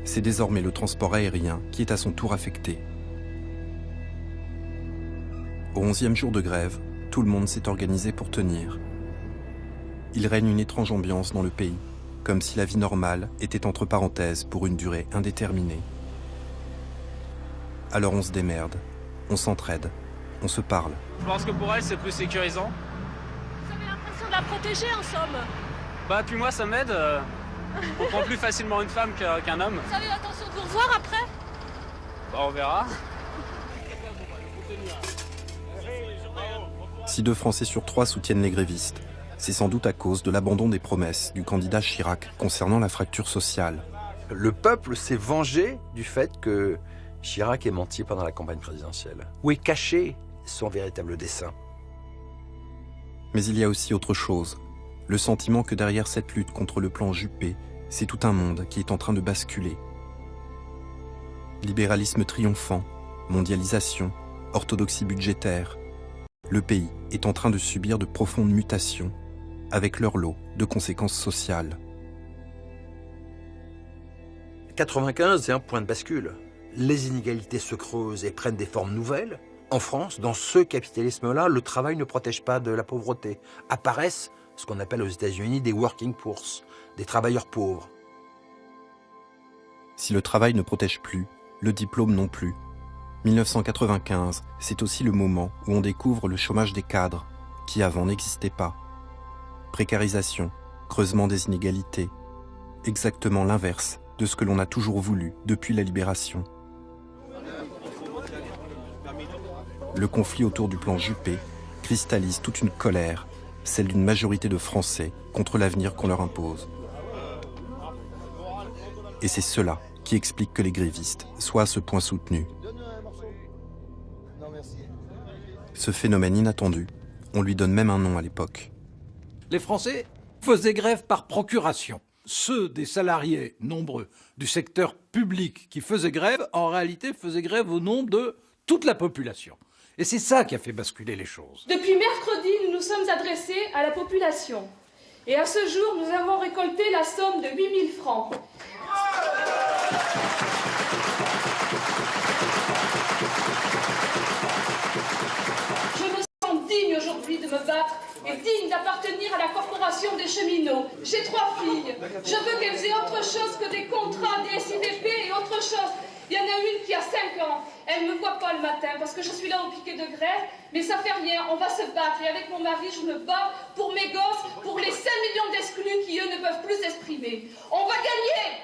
C'est désormais le transport aérien qui est à son tour affecté. Au 11e jour de grève, tout le monde s'est organisé pour tenir. Il règne une étrange ambiance dans le pays, comme si la vie normale était entre parenthèses pour une durée indéterminée. Alors on se démerde, on s'entraide, on se parle. Je pense que pour elle, c'est plus sécurisant. Vous avez l'impression de la protéger, en somme. Bah, puis moi, ça m'aide. On prend plus facilement une femme qu'un homme. Vous avez l'intention de vous revoir après? Bah, on verra. Si 2 Français sur 3 soutiennent les grévistes, c'est sans doute à cause de l'abandon des promesses du candidat Chirac concernant la fracture sociale. Le peuple s'est vengé du fait que Chirac ait menti pendant la campagne présidentielle. Où est caché son véritable dessein? Mais il y a aussi autre chose. Le sentiment que derrière cette lutte contre le plan Juppé, c'est tout un monde qui est en train de basculer. Libéralisme triomphant, mondialisation, orthodoxie budgétaire. Le pays est en train de subir de profondes mutations. avec leur lot de conséquences sociales. 95, c'est un point de bascule. Les inégalités se creusent et prennent des formes nouvelles. En France, dans ce capitalisme-là, le travail ne protège pas de la pauvreté. Apparaissent ce qu'on appelle aux États-Unis des working poors, des travailleurs pauvres. Si le travail ne protège plus, le diplôme non plus. 1995, c'est aussi le moment où on découvre le chômage des cadres, qui avant n'existait pas. Précarisation, creusement des inégalités, exactement l'inverse de ce que l'on a toujours voulu depuis la libération. Le conflit autour du plan Juppé cristallise toute une colère, celle d'une majorité de Français contre l'avenir qu'on leur impose. Et c'est cela qui explique que les grévistes soient à ce point soutenus. Ce phénomène inattendu, on lui donne même un nom à l'époque. Les Français faisaient grève par procuration. Ceux des salariés nombreux du secteur public qui faisaient grève, en réalité faisaient grève au nom de toute la population. Et c'est ça qui a fait basculer les choses. Depuis mercredi, nous nous sommes adressés à la population. Et à ce jour, nous avons récolté la somme de 8 000 francs. Je me sens digne aujourd'hui de me battre et digne d'appartenir à la corporation des cheminots. J'ai 3 filles. Je veux qu'elles aient autre chose que des contrats, des SIVP et autre chose. Il y en a une qui a 5 ans. Elle ne me voit pas le matin parce que je suis là au piquet de grève. Mais ça fait rien, on va se battre. Et avec mon mari, je me bats pour mes gosses, pour les 5 millions d'exclus qui, eux, ne peuvent plus s'exprimer. On va gagner!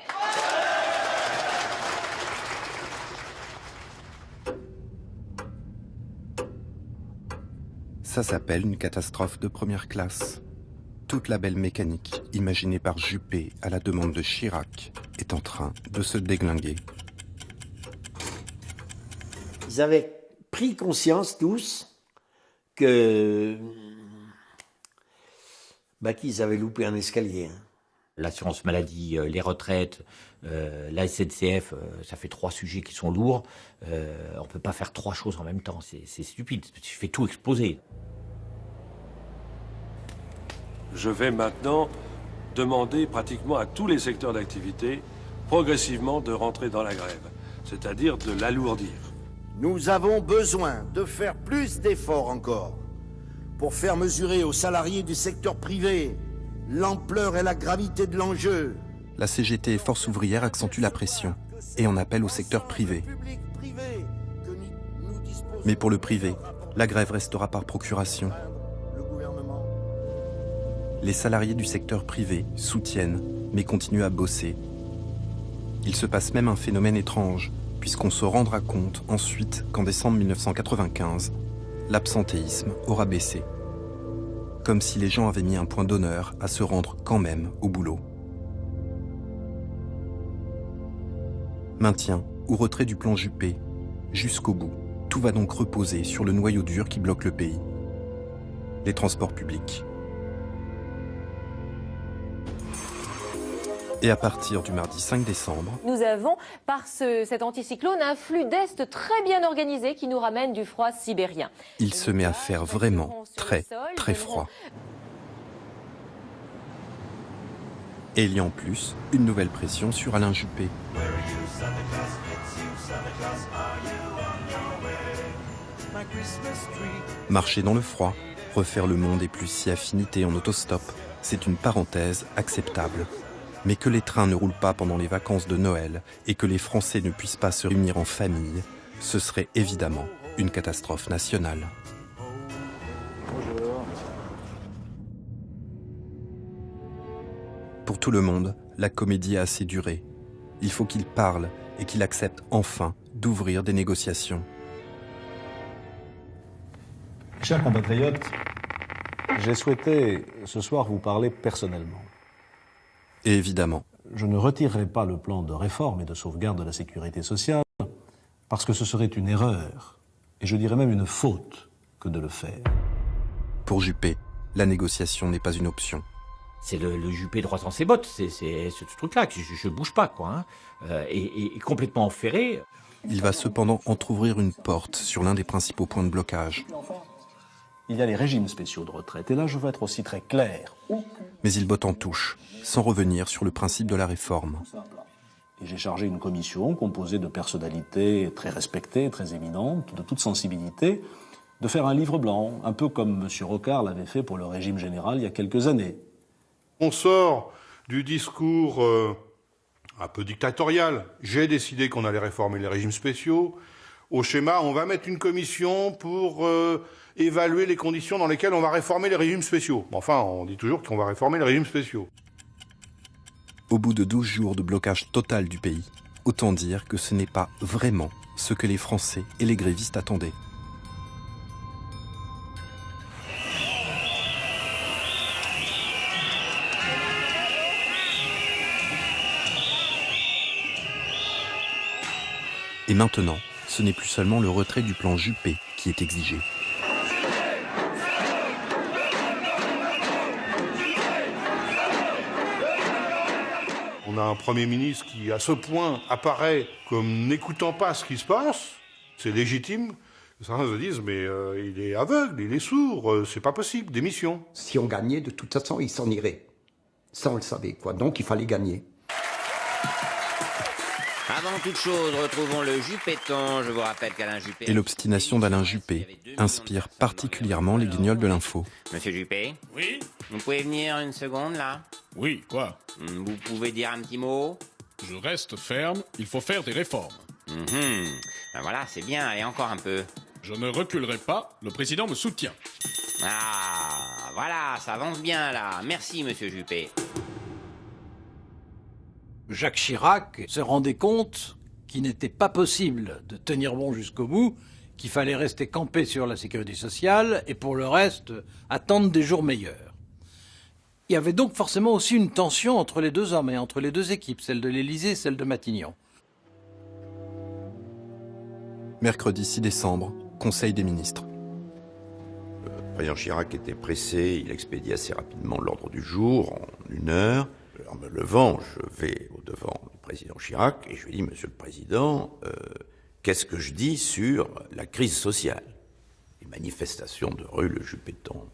Ça s'appelle une catastrophe de première classe. Toute la belle mécanique imaginée par Juppé à la demande de Chirac est en train de se déglinguer. Ils avaient pris conscience tous que qu'ils avaient loupé un escalier. L'assurance maladie, les retraites, la SNCF, ça fait 3 sujets qui sont lourds. On ne peut pas faire 3 choses en même temps, c'est stupide, tu fais tout exploser. Je vais maintenant demander pratiquement à tous les secteurs d'activité progressivement de rentrer dans la grève, c'est-à-dire de l'alourdir. Nous avons besoin de faire plus d'efforts encore pour faire mesurer aux salariés du secteur privé l'ampleur et la gravité de l'enjeu. La CGT et Force ouvrière accentuent la pression et en appellent au secteur privé. Mais pour le privé, la grève restera par procuration. Les salariés du secteur privé soutiennent, mais continuent à bosser. Il se passe même un phénomène étrange, puisqu'on se rendra compte ensuite qu'en décembre 1995, l'absentéisme aura baissé. Comme si les gens avaient mis un point d'honneur à se rendre quand même au boulot. Maintien ou retrait du plan Juppé, jusqu'au bout, tout va donc reposer sur le noyau dur qui bloque le pays. Les transports publics. Et à partir du mardi 5 décembre... Nous avons, par cet anticyclone, un flux d'Est très bien organisé qui nous ramène du froid sibérien. Il se met à faire vraiment très froid. Et il y a en plus une nouvelle pression sur Alain Juppé. Marcher dans le froid, refaire le monde et plus si affinité en autostop, c'est une parenthèse acceptable. Mais que les trains ne roulent pas pendant les vacances de Noël et que les Français ne puissent pas se réunir en famille, ce serait évidemment une catastrophe nationale. Bonjour. Pour tout le monde, la comédie a assez duré. Il faut qu'il parle et qu'il accepte enfin d'ouvrir des négociations. Chers compatriotes, j'ai souhaité ce soir vous parler personnellement. Et évidemment. Je ne retirerai pas le plan de réforme et de sauvegarde de la sécurité sociale parce que ce serait une erreur, et je dirais même une faute, que de le faire. Pour Juppé, la négociation n'est pas une option. C'est le Juppé droit dans ses bottes, c'est ce truc-là, que je bouge pas, quoi. Et complètement enferré. Il va cependant entrouvrir une porte sur l'un des principaux points de blocage. il y a les régimes spéciaux de retraite. Et là, je veux être aussi très clair. Mais il botte en touche, sans revenir sur le principe de la réforme. Et j'ai chargé une commission composée de personnalités très respectées, très éminentes, de toute sensibilité, de faire un livre blanc, un peu comme M. Rocard l'avait fait pour le régime général il y a quelques années. On sort du discours un peu dictatorial. J'ai décidé qu'on allait réformer les régimes spéciaux. Au schéma, on va mettre une commission pour évaluer les conditions dans lesquelles on va réformer les régimes spéciaux. Enfin, on dit toujours qu'on va réformer les régimes spéciaux. Au bout de 12 jours de blocage total du pays, autant dire que ce n'est pas vraiment ce que les Français et les grévistes attendaient. Et maintenant, ce n'est plus seulement le retrait du plan Juppé qui est exigé. On a un Premier ministre qui, à ce point, apparaît comme n'écoutant pas ce qui se passe. C'est légitime. Certains se disent, mais il est aveugle, il est sourd, c'est pas possible, démission. Si on gagnait, de toute façon, il s'en irait. Ça, on le savait, quoi. Donc, il fallait gagner. Avant toute chose, retrouvons le Juppéton. Je vous rappelle qu'Alain Juppé... Et l'obstination d'Alain Juppé inspire particulièrement les guignols de l'info. Monsieur Juppé? Oui? Vous pouvez venir une seconde, là? Oui, quoi? Vous pouvez dire un petit mot? Je reste ferme, il faut faire des réformes. Ben voilà, c'est bien, et encore un peu. Je ne reculerai pas, le président me soutient. Ah, voilà, ça avance bien, là. Merci, monsieur Juppé. Jacques Chirac se rendait compte qu'il n'était pas possible de tenir bon jusqu'au bout, qu'il fallait rester campé sur la sécurité sociale et pour le reste, attendre des jours meilleurs. Il y avait donc forcément aussi une tension entre les deux hommes et entre les deux équipes, celle de l'Élysée et celle de Matignon. Mercredi 6 décembre, Conseil des ministres. Le président Chirac était pressé, il expédie assez rapidement l'ordre du jour, en 1 heure. En me levant, je vais au-devant du président Chirac et je lui dis, Monsieur le Président, qu'est-ce que je dis sur la crise sociale? Les manifestations de rue, le Juppéton.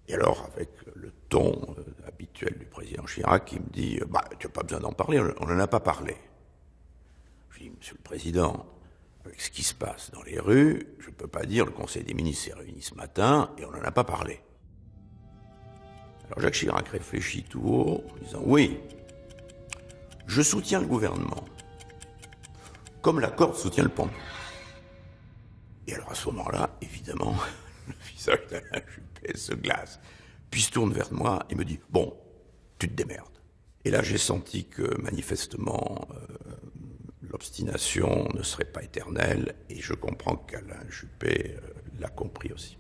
Et alors, avec le ton habituel du président Chirac, il me dit, tu n'as pas besoin d'en parler, on n'en a pas parlé. Je dis, Monsieur le Président, avec ce qui se passe dans les rues, je ne peux pas dire, le Conseil des ministres s'est réuni ce matin et on n'en a pas parlé. Alors Jacques Chirac réfléchit tout haut, en disant « Oui, je soutiens le gouvernement, comme la corde soutient le pendule. » Et alors à ce moment-là, évidemment, le visage d'Alain Juppé se glace, puis se tourne vers moi et me dit « Bon, tu te démerdes. » Et là, j'ai senti que, manifestement, l'obstination ne serait pas éternelle, et je comprends qu'Alain Juppé l'a compris aussi.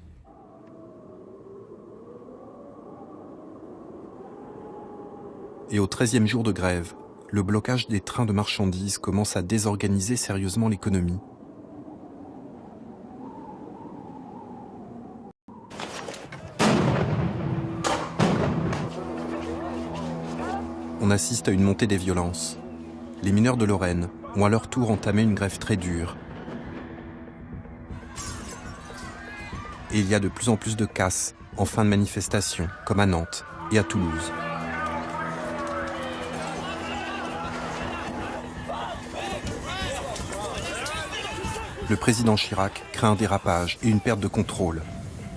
Et au 13e jour de grève, le blocage des trains de marchandises commence à désorganiser sérieusement l'économie. On assiste à une montée des violences. Les mineurs de Lorraine ont à leur tour entamé une grève très dure. Et il y a de plus en plus de casses en fin de manifestation, comme à Nantes et à Toulouse. Le président Chirac craint un dérapage et une perte de contrôle.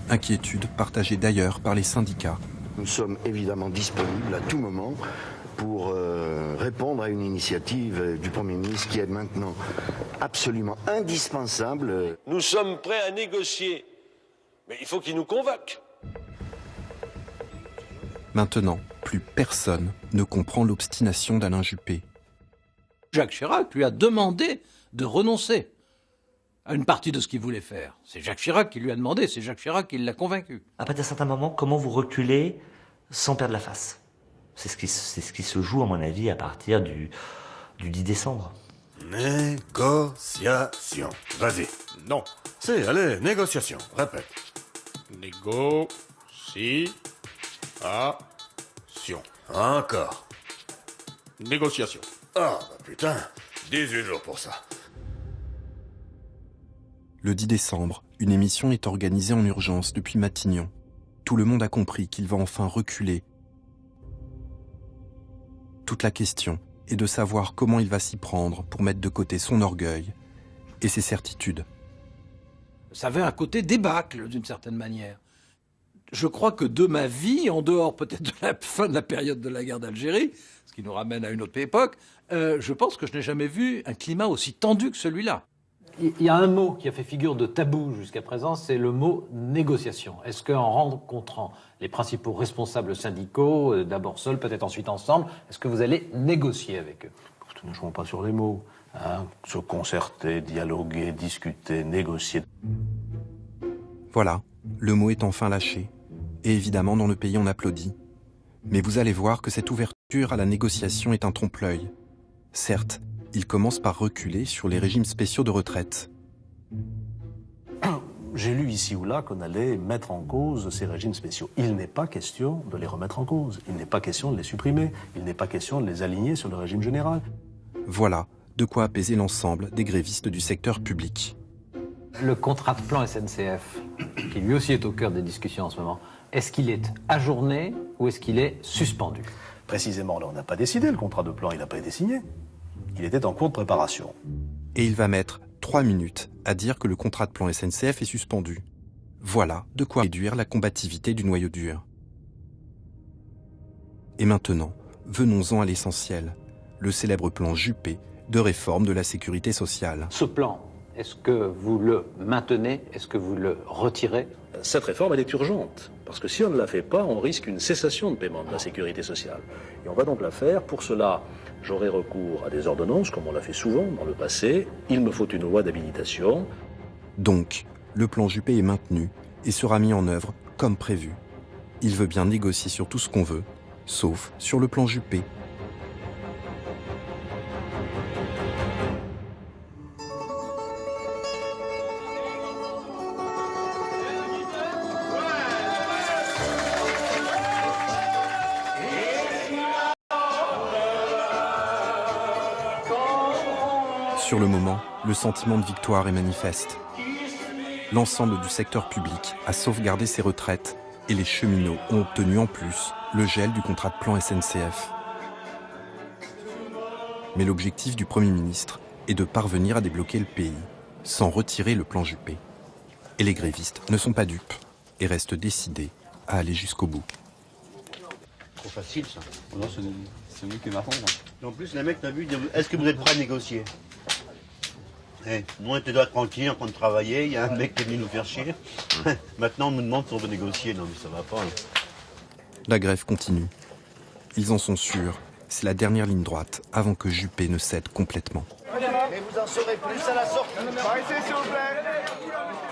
Inquiétude partagée d'ailleurs par les syndicats. Nous sommes évidemment disponibles à tout moment pour répondre à une initiative du Premier ministre qui est maintenant absolument indispensable. Nous sommes prêts à négocier, mais il faut qu'il nous convoque. Maintenant, plus personne ne comprend l'obstination d'Alain Juppé. Jacques Chirac lui a demandé de renoncer à une partie de ce qu'il voulait faire. C'est Jacques Chirac qui lui a demandé, c'est Jacques Chirac qui l'a convaincu. À partir d'un certain moment, comment vous reculez sans perdre la face? C'est ce qui se joue, à mon avis, à partir du 10 décembre. Négociation. Vas-y. Non. Allez, négociation. Répète. Négociation. Encore. Négociation. Ah, putain. 18 jours pour ça. Le 10 décembre, une émission est organisée en urgence depuis Matignon. Tout le monde a compris qu'il va enfin reculer. Toute la question est de savoir comment il va s'y prendre pour mettre de côté son orgueil et ses certitudes. Ça avait un côté débâcle, d'une certaine manière. Je crois que de ma vie, en dehors peut-être de la fin de la période de la guerre d'Algérie, ce qui nous ramène à une autre époque, je pense que je n'ai jamais vu un climat aussi tendu que celui-là. Il y a un mot qui a fait figure de tabou jusqu'à présent, c'est le mot négociation. Est-ce qu'en rencontrant les principaux responsables syndicaux, d'abord seuls, peut-être ensuite ensemble, est-ce que vous allez négocier avec eux? Ne jouons pas sur les mots. Se concerter, dialoguer, discuter, négocier. Voilà, le mot est enfin lâché. Et évidemment, dans le pays, on applaudit. Mais vous allez voir que cette ouverture à la négociation est un trompe-l'œil. Certes, il commence par reculer sur les régimes spéciaux de retraite. J'ai lu ici ou là qu'on allait mettre en cause ces régimes spéciaux. Il n'est pas question de les remettre en cause. Il n'est pas question de les supprimer. Il n'est pas question de les aligner sur le régime général. Voilà de quoi apaiser l'ensemble des grévistes du secteur public. Le contrat de plan SNCF, qui lui aussi est au cœur des discussions en ce moment, est-ce qu'il est ajourné ou est-ce qu'il est suspendu? Précisément, là, on n'a pas décidé. Le contrat de plan, il n'a pas été signé. Il était en cours de préparation. Et il va mettre 3 minutes à dire que le contrat de plan SNCF est suspendu. Voilà de quoi réduire la combativité du noyau dur. Et maintenant, venons-en à l'essentiel, le célèbre plan Juppé de réforme de la sécurité sociale. Ce plan, est-ce que vous le maintenez? Est-ce que vous le retirez? Cette réforme, elle est urgente. Parce que si on ne la fait pas, on risque une cessation de paiement de la sécurité sociale. Et on va donc la faire. Pour cela, j'aurai recours à des ordonnances, comme on l'a fait souvent dans le passé. Il me faut une loi d'habilitation. Donc, le plan Juppé est maintenu et sera mis en œuvre comme prévu. Il veut bien négocier sur tout ce qu'on veut, sauf sur le plan Juppé. Sur le moment, le sentiment de victoire est manifeste. L'ensemble du secteur public a sauvegardé ses retraites et les cheminots ont obtenu en plus le gel du contrat de plan SNCF. Mais l'objectif du Premier ministre est de parvenir à débloquer le pays sans retirer le plan Juppé. Et les grévistes ne sont pas dupes et restent décidés à aller jusqu'au bout. Trop facile ça. Non, c'est nous qui marrons. En plus, les mecs, t'as vu, est-ce que vous êtes prêts à négocier? Nous, on était là tranquille, en train de travailler, il y a un mec qui est venu nous faire chier. Maintenant, on nous demande si on veut négocier. Non, mais ça va pas. La grève continue. Ils en sont sûrs. C'est la dernière ligne droite avant que Juppé ne cède complètement. Mais vous en saurez plus à la sortie.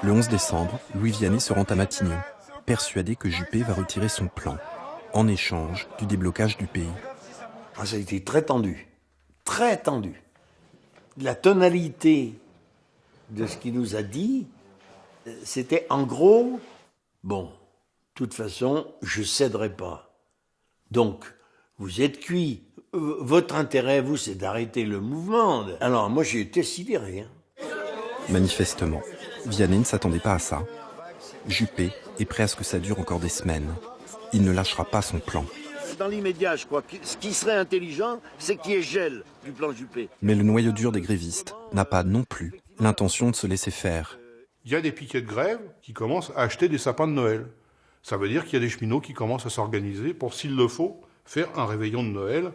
Le 11 décembre, Louis Vianney se rend à Matignon, persuadé que Juppé va retirer son plan, en échange du déblocage du pays. Ça a été très tendu. Très tendu. La tonalité de ce qu'il nous a dit, c'était en gros, bon, de toute façon, je céderai pas. Donc, vous êtes cuit. Votre intérêt, vous, c'est d'arrêter le mouvement. Alors, moi, j'ai été sidéré. Manifestement, Vianney ne s'attendait pas à ça. Juppé est prêt à ce que ça dure encore des semaines. Il ne lâchera pas son plan. Dans l'immédiat, je crois que ce qui serait intelligent, c'est qu'il y ait gel du plan Juppé. Mais le noyau dur des grévistes n'a pas non plus l'intention de se laisser faire. Il y a des piquets de grève qui commencent à acheter des sapins de Noël. Ça veut dire qu'il y a des cheminots qui commencent à s'organiser pour, s'il le faut, faire un réveillon de Noël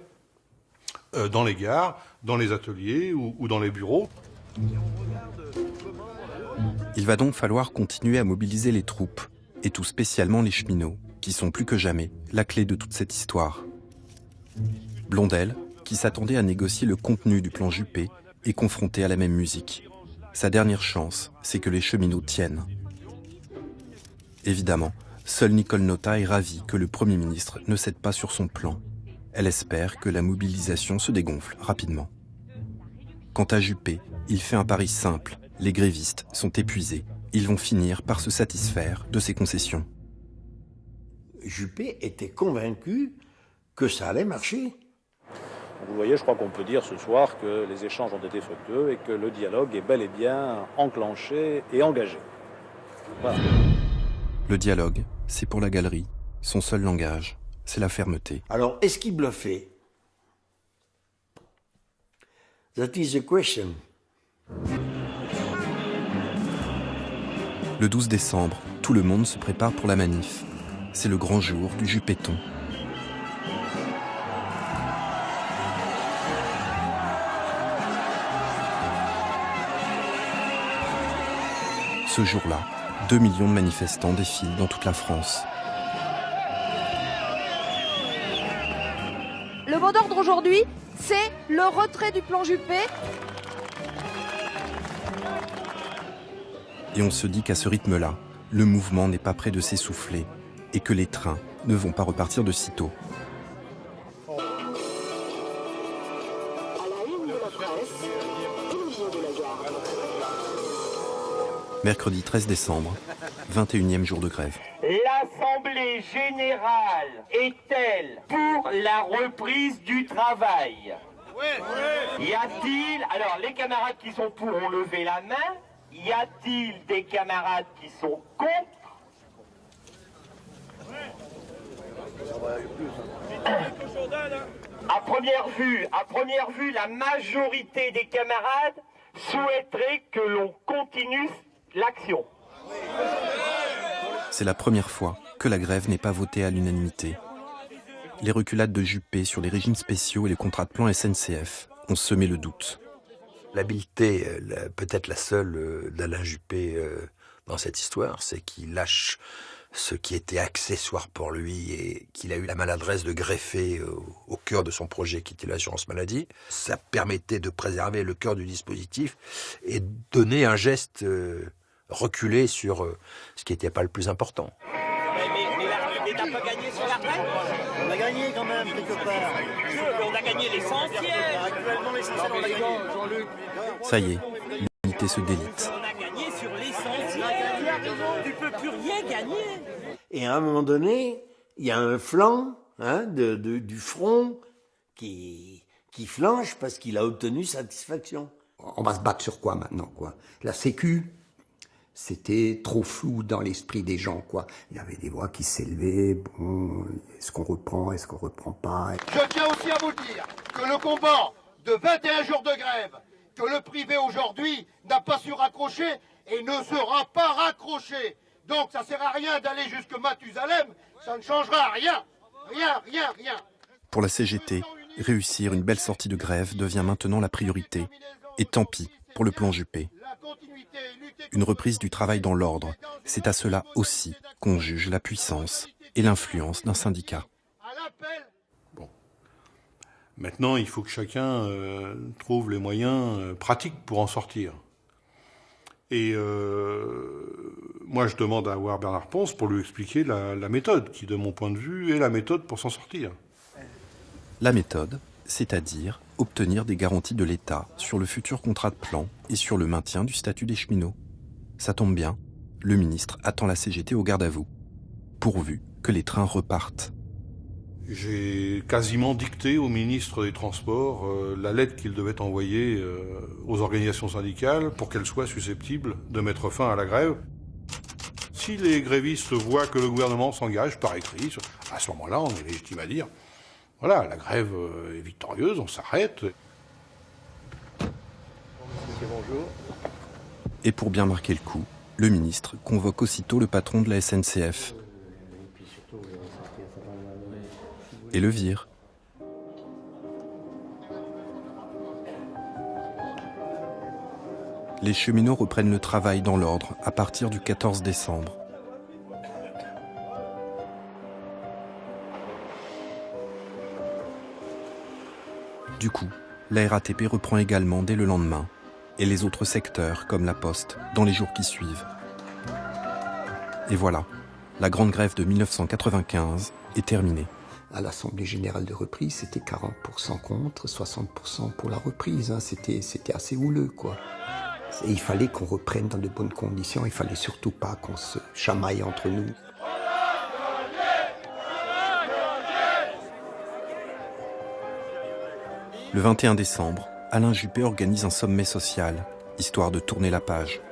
dans les gares, dans les ateliers ou dans les bureaux. Il va donc falloir continuer à mobiliser les troupes, et tout spécialement les cheminots, qui sont plus que jamais la clé de toute cette histoire. Blondel, qui s'attendait à négocier le contenu du plan Juppé, est confronté à la même musique. Sa dernière chance, c'est que les cheminots tiennent. Évidemment, seule Nicole Notat est ravie que le Premier ministre ne cède pas sur son plan. Elle espère que la mobilisation se dégonfle rapidement. Quant à Juppé, il fait un pari simple. Les grévistes sont épuisés. Ils vont finir par se satisfaire de ses concessions. Juppé était convaincu que ça allait marcher. Vous voyez, je crois qu'on peut dire ce soir que les échanges ont été fructueux et que le dialogue est bel et bien enclenché et engagé. Voilà. Le dialogue, c'est pour la galerie. Son seul langage, c'est la fermeté. Alors, est-ce qu'il bluffait? That is the question. Le 12 décembre, tout le monde se prépare pour la manif. C'est le grand jour du Juppéton. Ce jour-là, 2 millions de manifestants défilent dans toute la France. Le mot d'ordre aujourd'hui, c'est le retrait du plan Juppé. Et on se dit qu'à ce rythme-là, le mouvement n'est pas près de s'essouffler et que les trains ne vont pas repartir de sitôt. Mercredi 13 décembre, 21e jour de grève. L'Assemblée générale est-elle pour la reprise du travail? Y a-t-il... Alors, les camarades qui sont pour ont levé la main. Y a-t-il des camarades qui sont contre? À première vue, la majorité des camarades souhaiterait que l'on continue l'action. C'est la première fois que la grève n'est pas votée à l'unanimité. Les reculades de Juppé sur les régimes spéciaux et les contrats de plan SNCF ont semé le doute. L'habileté, peut-être la seule d'Alain Juppé dans cette histoire, c'est qu'il lâche ce qui était accessoire pour lui et qu'il a eu la maladresse de greffer au cœur de son projet qui était l'assurance maladie. Ça permettait de préserver le cœur du dispositif et de donner un geste reculé sur ce qui n'était pas le plus important. Mais t'as pas gagné sur la retraite? On a gagné quand même, quelque part. On a gagné l'essentiel. Actuellement, l'essentiel, on l'a gagné. Jean-Luc. Ça y est, l'unité se délite. On a gagné sur l'essentiel. Tu peux plus rien gagner. Et à un moment donné, il y a un flanc du front qui flanche parce qu'il a obtenu satisfaction. On va se battre sur quoi maintenant, quoi? La Sécu, c'était trop flou dans l'esprit des gens, quoi. Il y avait des voix qui s'élevaient, bon, est-ce qu'on reprend pas? Je tiens aussi à vous dire que le combat de 21 jours de grève, que le privé aujourd'hui n'a pas su raccrocher et ne sera pas raccroché. Donc ça sert à rien d'aller jusque Mathusalem, ça ne changera rien. Rien. Pour la CGT, réussir une belle sortie de grève devient maintenant la priorité. Et tant pis pour le plan Juppé. Une reprise du travail dans l'ordre, c'est à cela aussi qu'on juge la puissance et l'influence d'un syndicat. Bon. Maintenant, il faut que chacun trouve les moyens pratiques pour en sortir. Et moi, je demande à voir Bernard Pons pour lui expliquer la méthode, qui, de mon point de vue, est la méthode pour s'en sortir. La méthode, c'est-à-dire obtenir des garanties de l'État sur le futur contrat de plan et sur le maintien du statut des cheminots. Ça tombe bien, le ministre attend la CGT au garde à vous, pourvu que les trains repartent. J'ai quasiment dicté au ministre des Transports la lettre qu'il devait envoyer aux organisations syndicales pour qu'elles soient susceptibles de mettre fin à la grève. Si les grévistes voient que le gouvernement s'engage par écrit, à ce moment-là, on est légitime à dire voilà, la grève est victorieuse, on s'arrête. Bonjour. Et pour bien marquer le coup, le ministre convoque aussitôt le patron de la SNCF et le vire. Les cheminots reprennent le travail dans l'ordre à partir du 14 décembre. Du coup, la RATP reprend également dès le lendemain, et les autres secteurs, comme la Poste, dans les jours qui suivent. Et voilà, la grande grève de 1995 est terminée. À l'Assemblée générale de reprise, c'était 40% contre, 60% pour la reprise. Hein. C'était assez houleux, quoi. Et il fallait qu'on reprenne dans de bonnes conditions. Il fallait surtout pas qu'on se chamaille entre nous. Le 21 décembre, Alain Juppé organise un sommet social, histoire de tourner la page.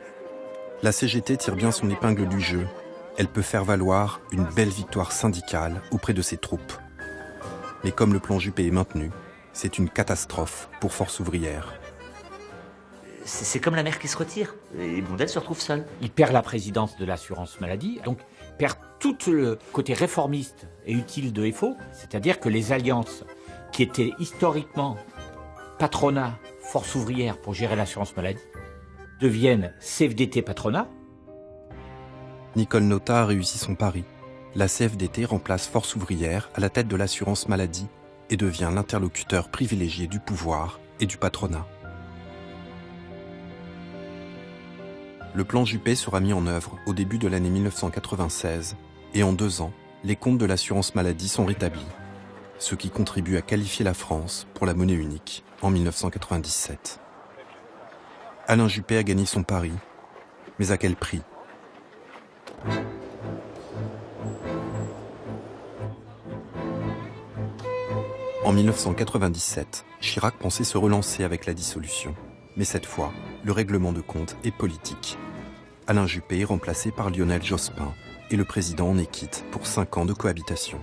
La CGT tire bien son épingle du jeu. Elle peut faire valoir une belle victoire syndicale auprès de ses troupes. Mais comme le plan Juppé est maintenu, c'est une catastrophe pour Force ouvrière. C'est comme la mère qui se retire. Et Blondel se retrouve seul. Il perd la présidence de l'assurance maladie, donc perd tout le côté réformiste et utile de FO, c'est-à-dire que les alliances qui étaient historiquement patronat, force ouvrière pour gérer l'assurance maladie, deviennent CFDT patronat. Nicole Notat a réussi son pari. La CFDT remplace Force ouvrière à la tête de l'assurance maladie et devient l'interlocuteur privilégié du pouvoir et du patronat. Le plan Juppé sera mis en œuvre au début de l'année 1996 et en 2 ans, les comptes de l'assurance maladie sont rétablis, ce qui contribue à qualifier la France pour la monnaie unique en 1997. Alain Juppé a gagné son pari, mais à quel prix ? En 1997, Chirac pensait se relancer avec la dissolution. Mais cette fois, le règlement de compte est politique. Alain Juppé est remplacé par Lionel Jospin et le président en est quitte pour 5 ans de cohabitation.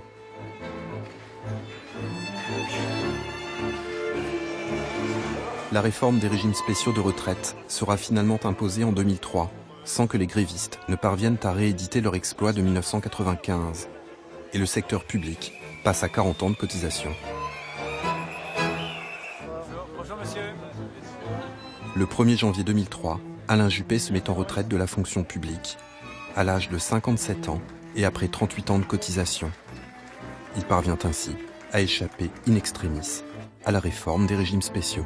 La réforme des régimes spéciaux de retraite sera finalement imposée en 2003, sans que les grévistes ne parviennent à rééditer leur exploit de 1995. Et le secteur public passe à 40 ans de cotisation. Bonjour monsieur. Le 1er janvier 2003, Alain Juppé se met en retraite de la fonction publique, à l'âge de 57 ans et après 38 ans de cotisation. Il parvient ainsi à échapper in extremis à la réforme des régimes spéciaux.